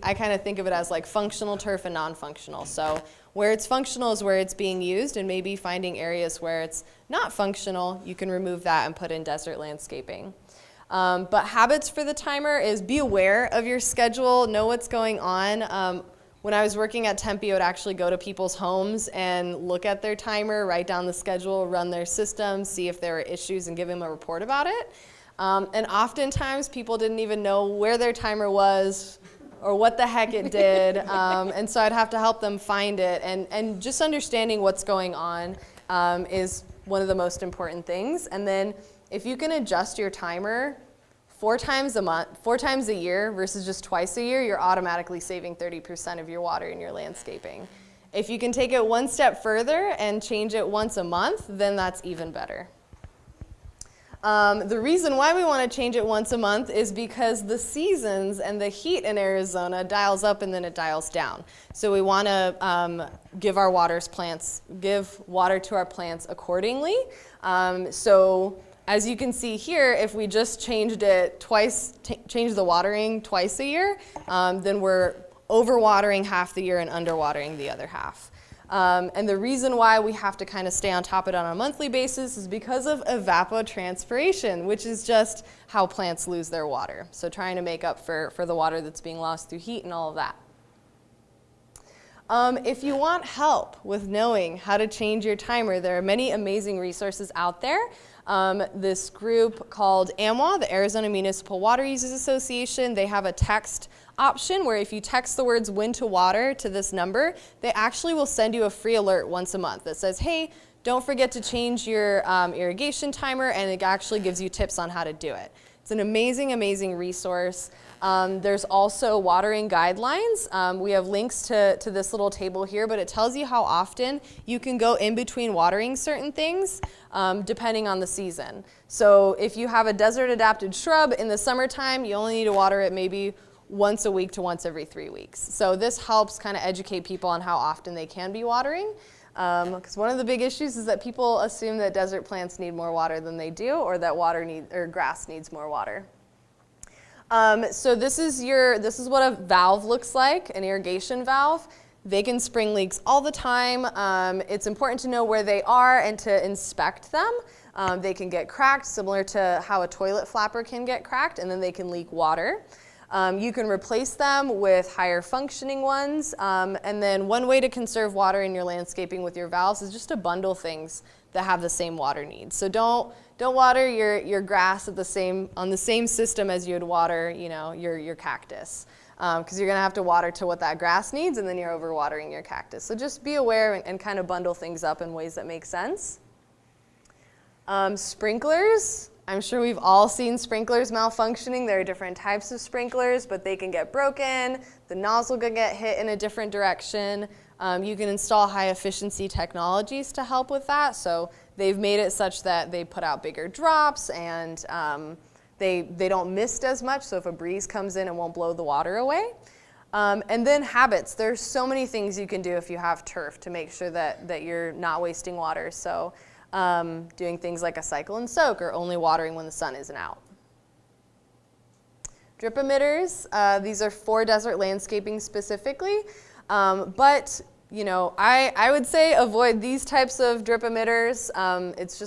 I kind of think of it as like functional turf and non-functional. So where it's functional is where it's being used, and maybe finding areas where it's not functional, you can remove that and put in desert landscaping. But habits for the timer is be aware of your schedule, know what's going on. When I was working at Tempe, I would actually go to people's homes and look at their timer, write down the schedule, run their system, see if there were issues, and give them a report about it. And oftentimes, people didn't even know where their timer was or what the heck it did. And so I'd have to help them find it. And just understanding what's going on is one of the most important things. And then if you can adjust your timer 4 times a year versus just twice a year, you're automatically saving 30% of your water in your landscaping. If you can take it one step further and change it once a month, then that's even better. The reason why we want to change it once a month is because the seasons and the heat in Arizona dials up and then it dials down. So we want to give water to our plants accordingly. So as you can see here, if we just changed it change the watering twice a year, then we're overwatering half the year and underwatering the other half. And the reason why we have to kind of stay on top of it on a monthly basis is because of evapotranspiration, which is just how plants lose their water. So trying to make up for the water that's being lost through heat and all of that. If you want help with knowing how to change your timer, there are many amazing resources out there. This group called AMWA, the Arizona Municipal Water Users Association, they have a text option where if you text the words when to water to this number, they actually will send you a free alert once a month that says, hey, don't forget to change your irrigation timer, and it actually gives you tips on how to do it. It's an amazing, amazing resource. There's also watering guidelines. We have links to this little table here, but it tells you how often you can go in between watering certain things depending on the season. So if you have a desert adapted shrub in the summertime, you only need to water it maybe once a week to once every 3 weeks. So this helps kind of educate people on how often they can be watering. Because one of the big issues is that people assume that desert plants need more water than they do, or that grass needs more water. So this is what a valve looks like, an irrigation valve. They can spring leaks all the time. It's important to know where they are and to inspect them. They can get cracked, similar to how a toilet flapper can get cracked, and then they can leak water. You can replace them with higher functioning ones. And then one way to conserve water in your landscaping with your valves is just to bundle things that have the same water needs. So don't water your grass on the same system as you would water, your cactus. because you're going to have to water to what that grass needs, and then you're overwatering your cactus. So just be aware and kind of bundle things up in ways that make sense. Sprinklers. I'm sure we've all seen sprinklers malfunctioning. There are different types of sprinklers, but they can get broken. The nozzle can get hit in a different direction. You can install high efficiency technologies to help with that. So they've made it such that they put out bigger drops, and they don't mist as much. So if a breeze comes in, it won't blow the water away. And then habits. There's so many things you can do if you have turf to make sure that you're not wasting water. So doing things like a cycle and soak, or only watering when the sun isn't out. Drip emitters, these are for desert landscaping specifically, but you know, I would say avoid these types of drip emitters. It's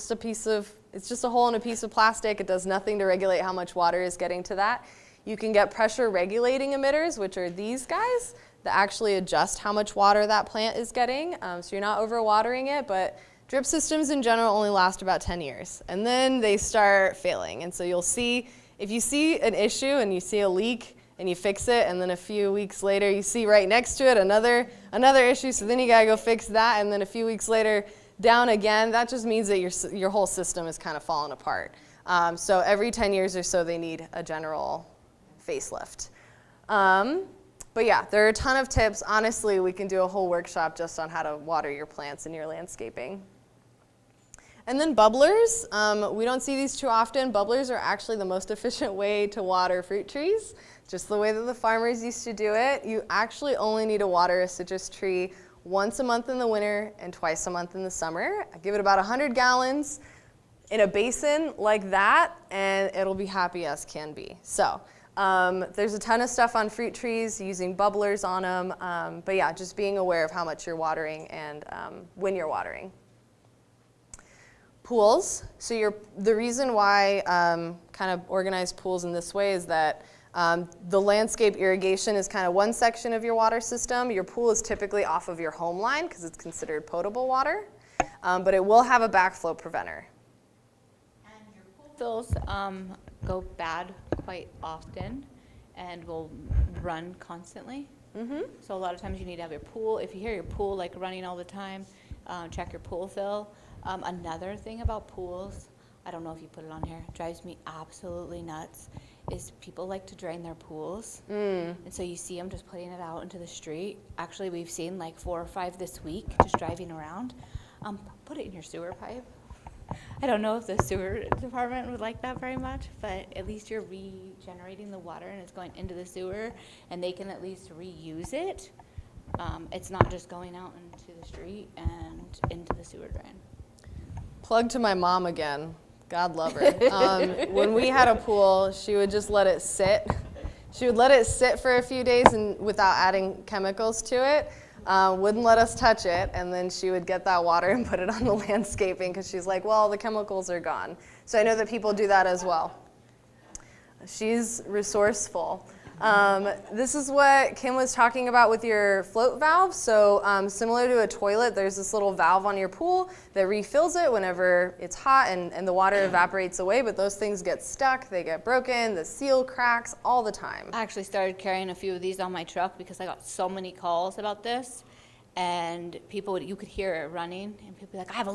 just a hole in a piece of plastic. It does nothing to regulate how much water is getting to that. You can get pressure regulating emitters, which are these guys, that actually adjust how much water that plant is getting, so you're not overwatering it, but drip systems in general only last about 10 years, and then they start failing. And so you'll see, if you see an issue and you see a leak and you fix it, and then a few weeks later you see right next to it another issue, so then you gotta go fix that, and then a few weeks later down again, that just means that your whole system is kind of falling apart. So every 10 years or so they need a general facelift. But yeah, there are a ton of tips. Honestly, we can do a whole workshop just on how to water your plants in your landscaping. And then bubblers, we don't see these too often. Bubblers are actually the most efficient way to water fruit trees, just the way that the farmers used to do it. You actually only need to water a citrus tree once a month in the winter and twice a month in the summer. I give it about 100 gallons in a basin like that, and it'll be happy as can be. So there's a ton of stuff on fruit trees using bubblers on them, but yeah, just being aware of how much you're watering and when you're watering. Pools. So the reason why kind of organize pools in this way is that the landscape irrigation is kind of one section of your water system. Your pool is typically off of your home line because it's considered potable water, but it will have a backflow preventer. And your pool fills go bad quite often and will run constantly. Mm-hmm. So a lot of times you need to have your pool. If you hear your pool like running all the time, check your pool fill. Another thing about pools, I don't know if you put it on here, drives me absolutely nuts, is people like to drain their pools. And so you see them just putting it out into the street. Actually, we've seen like 4 or 5 this week just driving around. Put it in your sewer pipe. I don't know if the sewer department would like that very much, but at least you're regenerating the water and it's going into the sewer, and they can at least reuse it. It's not just going out into the street and into the sewer drain. Plug to my mom again. God love her. When we had a pool, she would just let it sit. She would let it sit for a few days and without adding chemicals to it. Wouldn't let us touch it, and then she would get that water and put it on the landscaping because she's like, well, the chemicals are gone. So I know that people do that as well. She's resourceful. This is what Kim was talking about with your float valve. So similar to a toilet, there's this little valve on your pool that refills it whenever it's hot and the water evaporates away, but those things get stuck, they get broken, the seal cracks all the time. I actually started carrying a few of these on my truck because I got so many calls about this, and you could hear it running, and people would be like, I have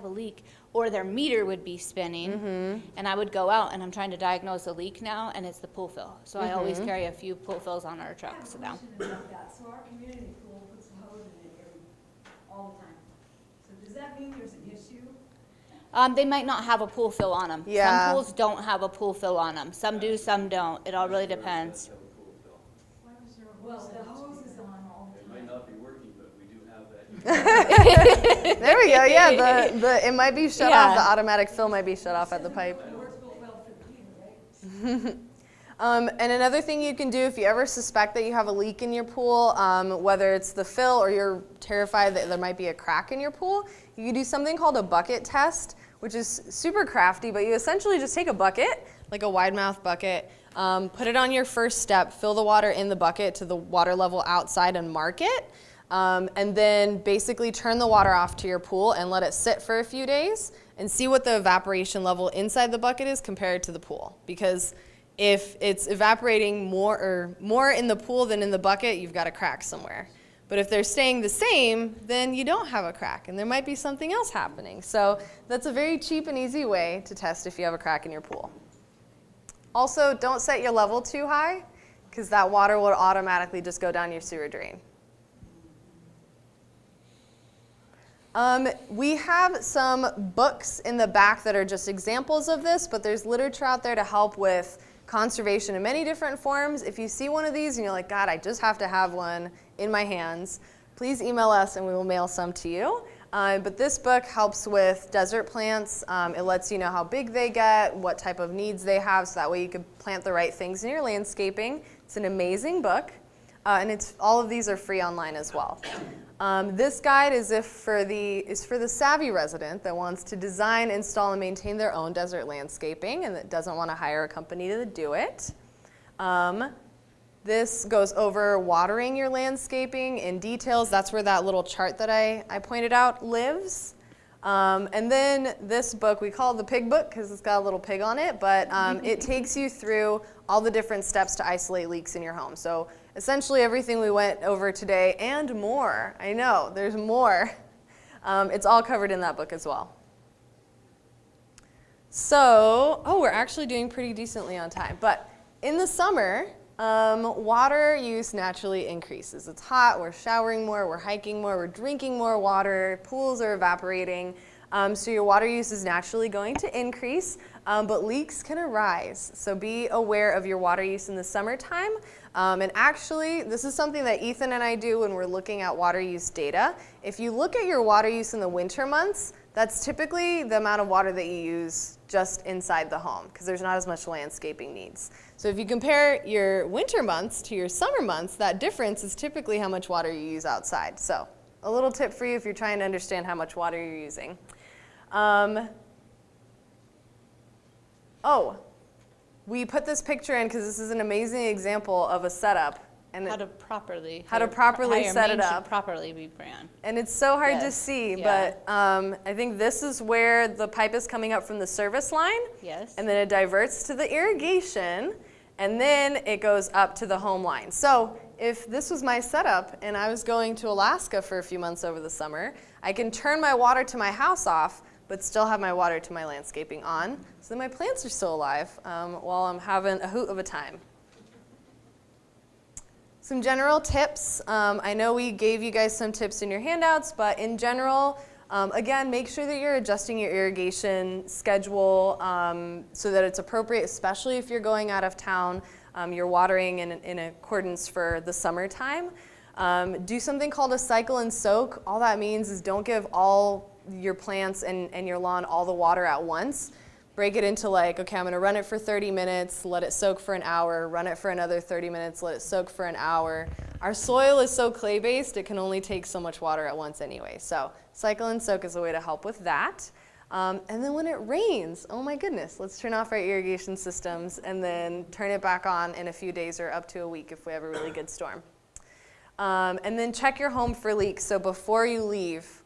a leak, or their meter would be spinning, and I would go out, and I'm trying to diagnose a leak now, and it's the pool fill. So I always carry a few pool fills on our trucks now. I have a question about that. So our community pool puts a hose in it all the time. So does that mean there's an issue? They might not have a pool fill on them. Yeah. Some pools don't have a pool fill on them. Some do, some don't. It all really depends. Well, the hose is on all the It time. might not be working, but we do have that. There we go, yeah, it might be shut off, Yeah. the automatic fill might be shut off at the pipe. And another thing you can do if you ever suspect that you have a leak in your pool, whether it's the fill or you're terrified that there might be a crack in your pool, you can do something called a bucket test, which is super crafty, but you essentially just take a bucket, like a wide mouth bucket, put it on your first step, fill the water in the bucket to the water level outside and mark it, and then basically turn the water off to your pool and let it sit for a few days and see what the evaporation level inside the bucket is compared to the pool. Because If it's evaporating more in the pool than in the bucket, you've got a crack somewhere. But if they're staying the same, then you don't have a crack, and there might be something else happening. So that's a very cheap and easy way to test if you have a crack in your pool. Also, don't set your level too high, because that water will automatically just go down your sewer drain. We have some books in the back that are just examples of this, but there's literature out there to help with conservation in many different forms. If you see one of these and you're like, God, I just have to have one in my hands, please email us and we will mail some to you. But this book helps with desert plants. It lets you know how big they get, what type of needs they have, so that way you can plant the right things in your landscaping. It's an amazing book, and all of these are free online as well. This guide is for the savvy resident that wants to design, install, and maintain their own desert landscaping and that doesn't want to hire a company to do it. This goes over watering your landscaping in details. That's where that little chart that I pointed out lives. And then this book, we call it the pig book because it's got a little pig on it, but it takes you through all the different steps to isolate leaks in your home. So essentially everything we went over today and more. I know, there's more. It's all covered in that book as well. So, we're actually doing pretty decently on time. But in the summer, water use naturally increases. It's hot, we're showering more, we're hiking more, we're drinking more water, pools are evaporating. So your water use is naturally going to increase, but leaks can arise. So be aware of your water use in the summertime. And actually, this is something that Ethan and I do when we're looking at water use data. If you look at your water use in the winter months, that's typically the amount of water that you use just inside the home because there's not as much landscaping needs. So if you compare your winter months to your summer months, that difference is typically how much water you use outside. So a little tip for you if you're trying to understand how much water you're using. We put this picture in because this is an amazing example of a setup. And How to properly set it up. Properly be ran. And it's so hard to Yes, see, yeah. but I think this is where the pipe is coming up from the service line. Yes. And then it diverts to the irrigation, and then it goes up to the home line. So if this was my setup and I was going to Alaska for a few months over the summer, I can turn my water to my house off, but still have my water to my landscaping on, so that my plants are still alive while I'm having a hoot of a time. Some general tips. I know we gave you guys some tips in your handouts, but in general, again, make sure that you're adjusting your irrigation schedule so that it's appropriate, especially if you're going out of town. You're watering in accordance for the summertime. Do something called a cycle and soak. All that means is don't give all your plants and your lawn all the water at once. Break it into like, okay, I'm gonna run it for 30 minutes, let it soak for an hour, run it for another 30 minutes, let it soak for an hour. Our soil is so clay-based, it can only take so much water at once anyway. So cycle and soak is a way to help with that. And then when it rains, oh my goodness, let's turn off our irrigation systems and then turn it back on in a few days or up to a week if we have a really good storm. And then check your home for leaks. So before you leave,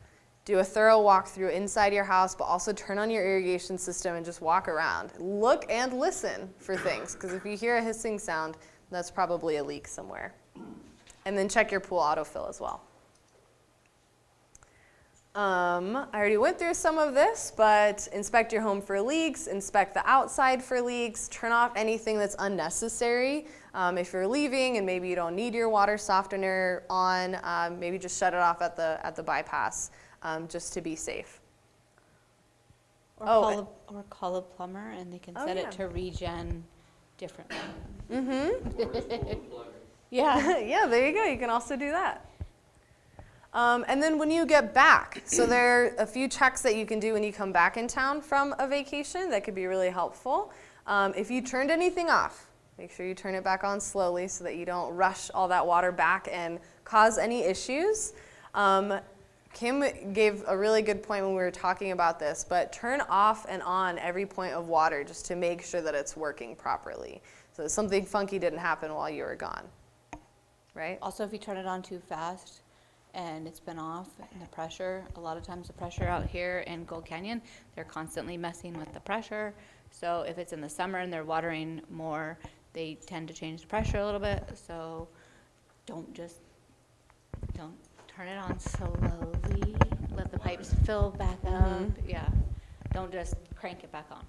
do a thorough walkthrough inside your house, but also turn on your irrigation system and just walk around. Look and listen for things, because if you hear a hissing sound, that's probably a leak somewhere. And then check your pool autofill as well. I already went through some of this, but inspect your home for leaks, inspect the outside for leaks, turn off anything that's unnecessary. If you're leaving and maybe you don't need your water softener on, maybe just shut it off at the bypass. Just to be safe. Or call a plumber and they can set yeah. it to regen differently. Yeah, yeah, there you go. You can also do that. And then when you get back, so there are a few checks that you can do when you come back in town from a vacation that could be really helpful. If you turned anything off, make sure you turn it back on slowly so that you don't rush all that water back and cause any issues. Kim gave a really good point when we were talking about this, but turn off and on every point of water just to make sure that it's working properly. So that something funky didn't happen while you were gone, right? Also, if you turn it on too fast and it's been off and the pressure, a lot of times the pressure out here in Gold Canyon, they're constantly messing with the pressure. So if it's in the summer and they're watering more, they tend to change the pressure a little bit. So don't turn it on slowly. Let the pipes fill back up. Yeah. Don't just crank it back on.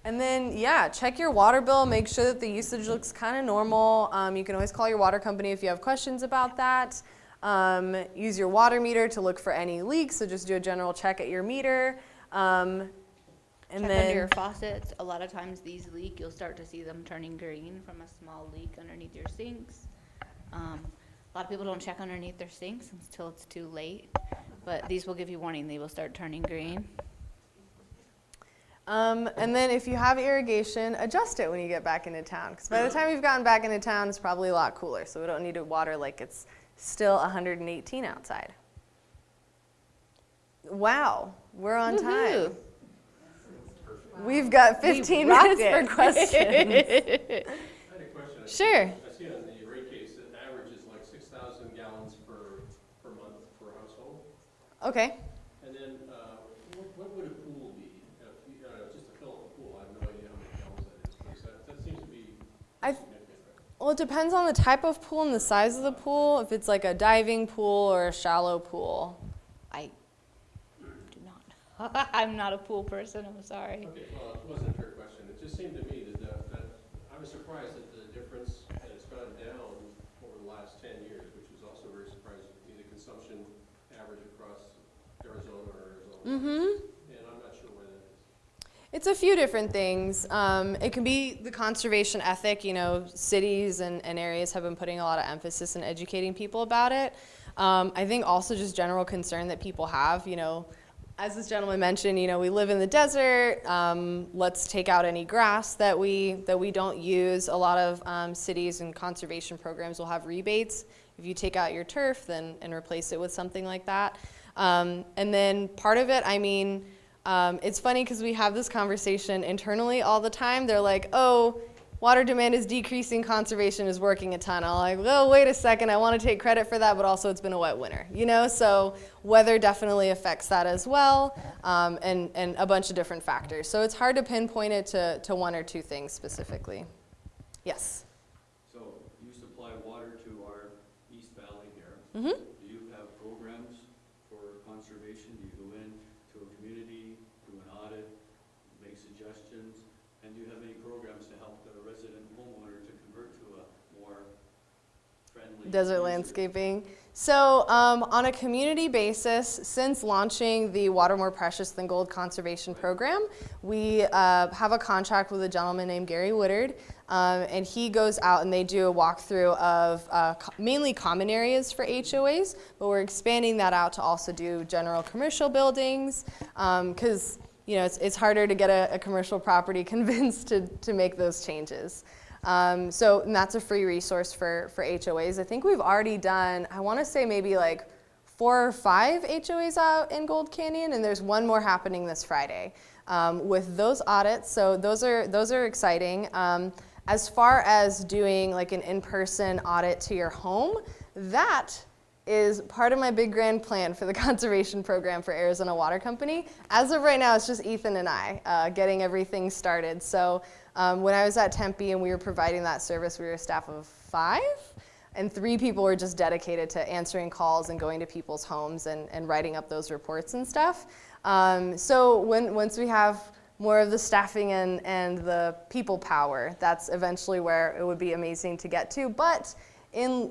And then, yeah, check your water bill. Make sure that the usage looks kind of normal. You can always call your water company if you have questions about that. Use your water meter to look for any leaks. So just do a general check at your meter. And Check then under your faucets. A lot of times these leak. You'll start to see them turning green from a small leak underneath your sinks. A lot of people don't check underneath their sinks until it's too late. But these will give you warning. They will start turning green. And then if you have irrigation, adjust it when you get back into town. Because by the time you've gotten back into town, it's probably a lot cooler. So we don't need to water like it's still 118 outside. Wow, we're on time. Woohoo. We've got 15 minutes for questions. I had a question. Sure. I see on the rate case that average is like 6,000 gallons per month per household. Okay. And then, what would a pool be? Just to fill up a pool, I have no idea how many gallons that is. That seems to be significant. Well, it depends on the type of pool and the size of the pool. If it's like a diving pool or a shallow pool. I do not. I'm not a pool person. I'm sorry. Okay, well, it wasn't a trick question. It just seemed to me that I was surprised at the difference, and it's gone down over the last 10 years, which was also very surprising to me, the consumption average across Arizona or Arizona. And I'm not sure why that is. It's a few different things. It can be the conservation ethic. You know, cities and areas have been putting a lot of emphasis in educating people about it. I think also just general concern that people have, you know, as this gentleman mentioned, you know, we live in the desert. Let's take out any grass that we don't use. A lot of cities and conservation programs will have rebates if you take out your turf and replace it with something like that. And then part of it, I mean, it's funny because we have this conversation internally all the time. They're like, oh, water demand is decreasing, conservation is working a ton. I'm like, well, wait a second, I want to take credit for that, but also it's been a wet winter, you know? So weather definitely affects that as well, and a bunch of different factors. So it's hard to pinpoint it to one or two things specifically. Yes? So you supply water to our East Valley here. Mm-hmm. Do you have programs for conservation? Do you go in to a community, do an audit, make suggestions? And do you have any programs to help the resident homeowner to convert to a more friendly Desert user? landscaping. So on a community basis, since launching the Water More Precious Than Gold conservation program, we have a contract with a gentleman named Gary Woodard, and he goes out and they do a walkthrough of mainly common areas for HOAs, but we're expanding that out to also do general commercial buildings, because you know, it's harder to get a commercial property convinced to make those changes. And that's a free resource for HOAs. I think we've already done, I want to say maybe like 4 or 5 HOAs out in Gold Canyon, and there's one more happening this Friday with those audits. So those are exciting. As far as doing like an in-person audit to your home, that is part of my big grand plan for the conservation program for Arizona Water Company. As of right now, it's just Ethan and I getting everything started. So when I was at Tempe and we were providing that service, we were a staff of 5, and 3 people were just dedicated to answering calls and going to people's homes and writing up those reports and stuff. So once we have more of the staffing and the people power, that's eventually where it would be amazing to get to. But in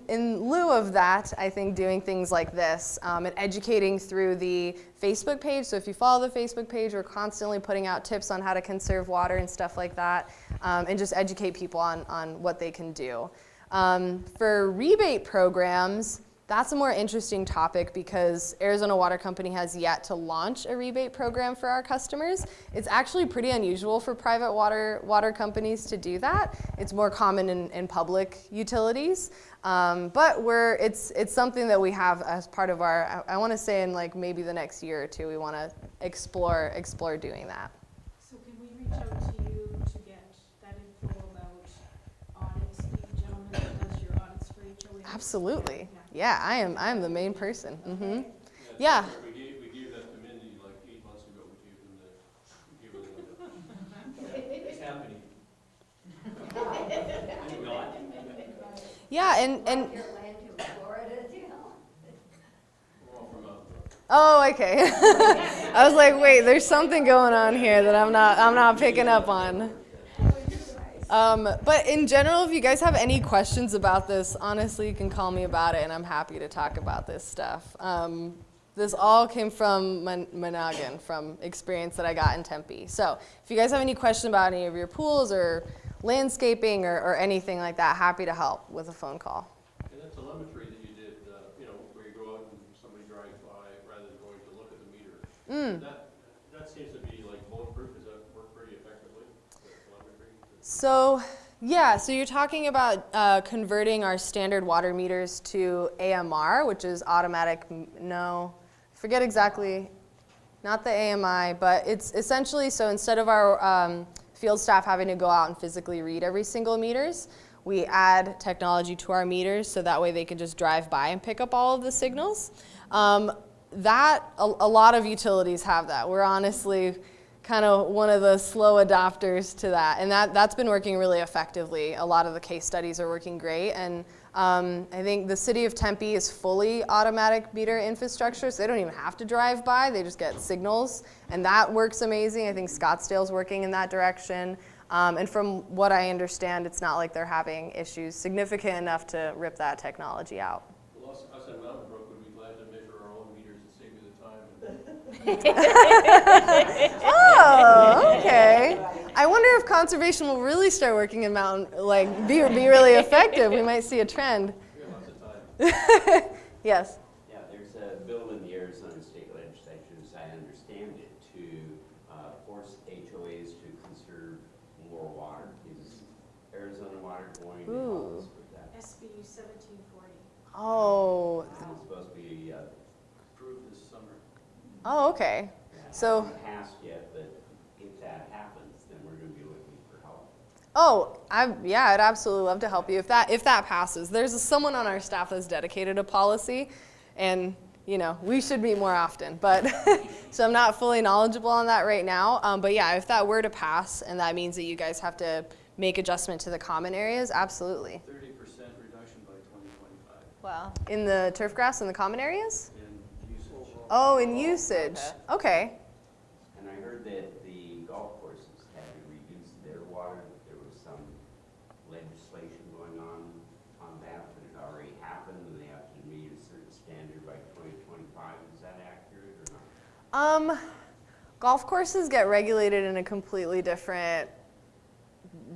lieu of that, I think doing things like this and educating through the Facebook page. So if you follow the Facebook page, we're constantly putting out tips on how to conserve water and stuff like that, and just educate people on what they can do. For rebate programs, that's a more interesting topic because Arizona Water Company has yet to launch a rebate program for our customers. It's actually pretty unusual for private water companies to do that. It's more common in public utilities. But it's something that we have as part of our, I want to say in like maybe the next year or 2, we want to explore doing that. So can we reach out to you to get that info about audits, the gentleman that does your audits for HOA? Absolutely. Yeah, I am the main person. Mm-hmm. Okay. Yeah. We gave that to Mindy like 8 months ago. We gave them and Like your land to Florida, you know? Well, from a, oh, okay. I was like, wait, there's something going on here that I'm not picking up on. But in general, if you guys have any questions about this, honestly, you can call me about it, and I'm happy to talk about this stuff. This all came from Monaghan, from experience that I got in Tempe. So if you guys have any question about any of your pools or landscaping or anything like that, happy to help with a phone call. and that telemetry that you did, where you go out and somebody drives by rather than going to look at the meter. That seems to be like bulletproof. Does that work pretty effectively, the telemetry? So yeah, so you're talking about converting our standard water meters to AMR, which is automatic, forget exactly, not the AMI, but it's essentially, so instead of our field staff having to go out and physically read every single meters, we add technology to our meters so that way they can just drive by and pick up all of the signals. A lot of utilities have that. We're honestly kind of one of the slow adopters to that, and that's been working really effectively. A lot of the case studies are working great, and I think the city of Tempe is fully automatic meter infrastructure, so they don't even have to drive by, they just get signals, and that works amazing. I think Scottsdale's working in that direction, and from what I understand, it's not like they're having issues significant enough to rip that technology out. Well, us in Mountain Brook would be glad to measure our own meters and save you the time. Oh, okay. I wonder if conservation will really start working in mountain, like be really effective. We might see a trend. We have lots of time. Yes. Yeah, there's a bill in the Arizona state legislature, as I understand it, to force HOAs to conserve more water. Is Arizona Water going to help us with that? SB 1740. Oh. It's supposed to be Approved this summer. Oh, okay. So. hasn't passed yet, but if that happens, then we're going to be looking for help. Oh, I'd absolutely love to help you if that passes. There's someone on our staff that's dedicated to policy, and we should meet more often. But so I'm not fully knowledgeable on that right now. But yeah, if that were to pass, and that means that you guys have to make adjustment to the common areas, absolutely. 30% reduction by 2025 Wow. In the turf grass and the common areas? in usage. Oh, in usage. Okay. And I heard that the golf courses had to reduce their water. There was some legislation going on that, but it already happened, and they have to meet a certain standard by 2025. Is that accurate or not? Golf courses get regulated in a completely different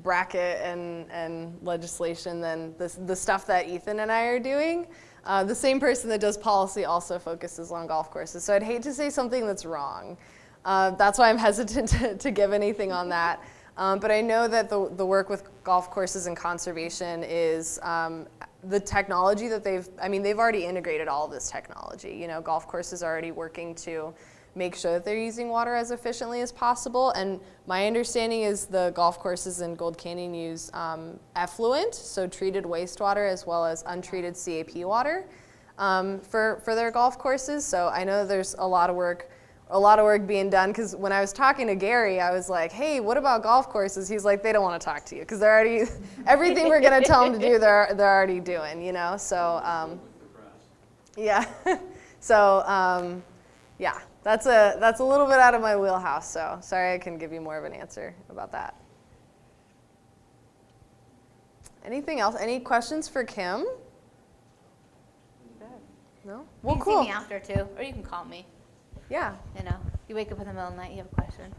bracket and legislation than the stuff that Ethan and I are doing. The same person that does policy also focuses on golf courses, so I'd hate to say something that's wrong. That's why I'm hesitant to give anything on that. But I know that the work with golf courses and conservation is the technology that they've already integrated all of this technology. Golf courses are already working to make sure that they're using water as efficiently as possible. And my understanding is the golf courses in Gold Canyon use effluent, so treated wastewater as well as untreated CAP water for their golf courses. So I know there's a lot of work being done, because when I was talking to Gary, I was like, hey, what about golf courses? He's like, they don't want to talk to you, because they're already, everything we're going to tell them to do, they're already doing, so yeah. So yeah, that's a little bit out of my wheelhouse, so sorry I couldn't give you more of an answer about that. Anything else? Any questions for Kim? No? Well, You can cool. see me after too, or you can call me. Yeah. You wake up in the middle of the night, you have a question.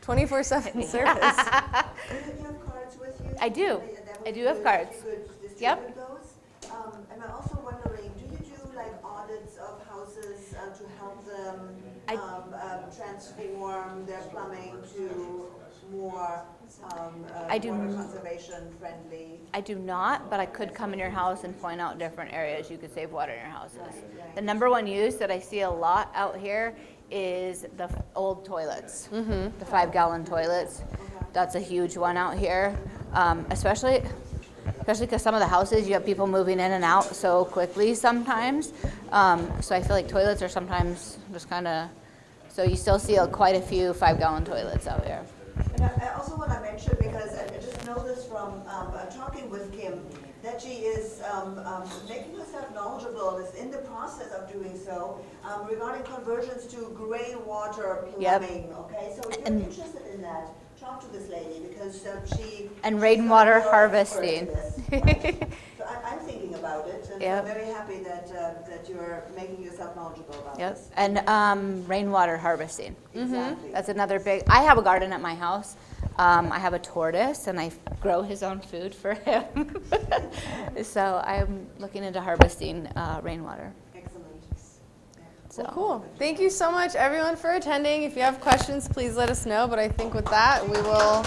24/7 service. Do you have cards with you? I do. That would I be do have good cards. if you could distribute Yep. those. And I'm also wondering, do you do like audits of houses to help them transform their plumbing to more I do water conservation friendly? I do not, but I could come in your house and point out different areas you could save water in your houses. The number one use that I see a lot out here is the old toilets, the 5-gallon toilets. That's a huge one out here, especially because some of the houses, you have people moving in and out so quickly sometimes. So I feel like toilets are sometimes just kind of, so you still see quite a few 5-gallon toilets out here. And I also want to mention, because I just know this from talking with Kim, that she is making herself knowledgeable, is in the process of doing so, regarding conversions to gray water plumbing, okay? So if you're interested in that, talk to this lady, because she... And she's rainwater more harvesting. expert to this, right? So I'm thinking about it, and Yep. I'm very happy that, that you're making yourself knowledgeable about Yep, this. and rainwater harvesting. Exactly. That's another big, I have a garden at my house. I have a tortoise, and I grow his own food for him. So I'm looking into harvesting rainwater. Excellent. So. Well, cool. Thank you so much, everyone, for attending. If you have questions, please let us know. But I think with that, we will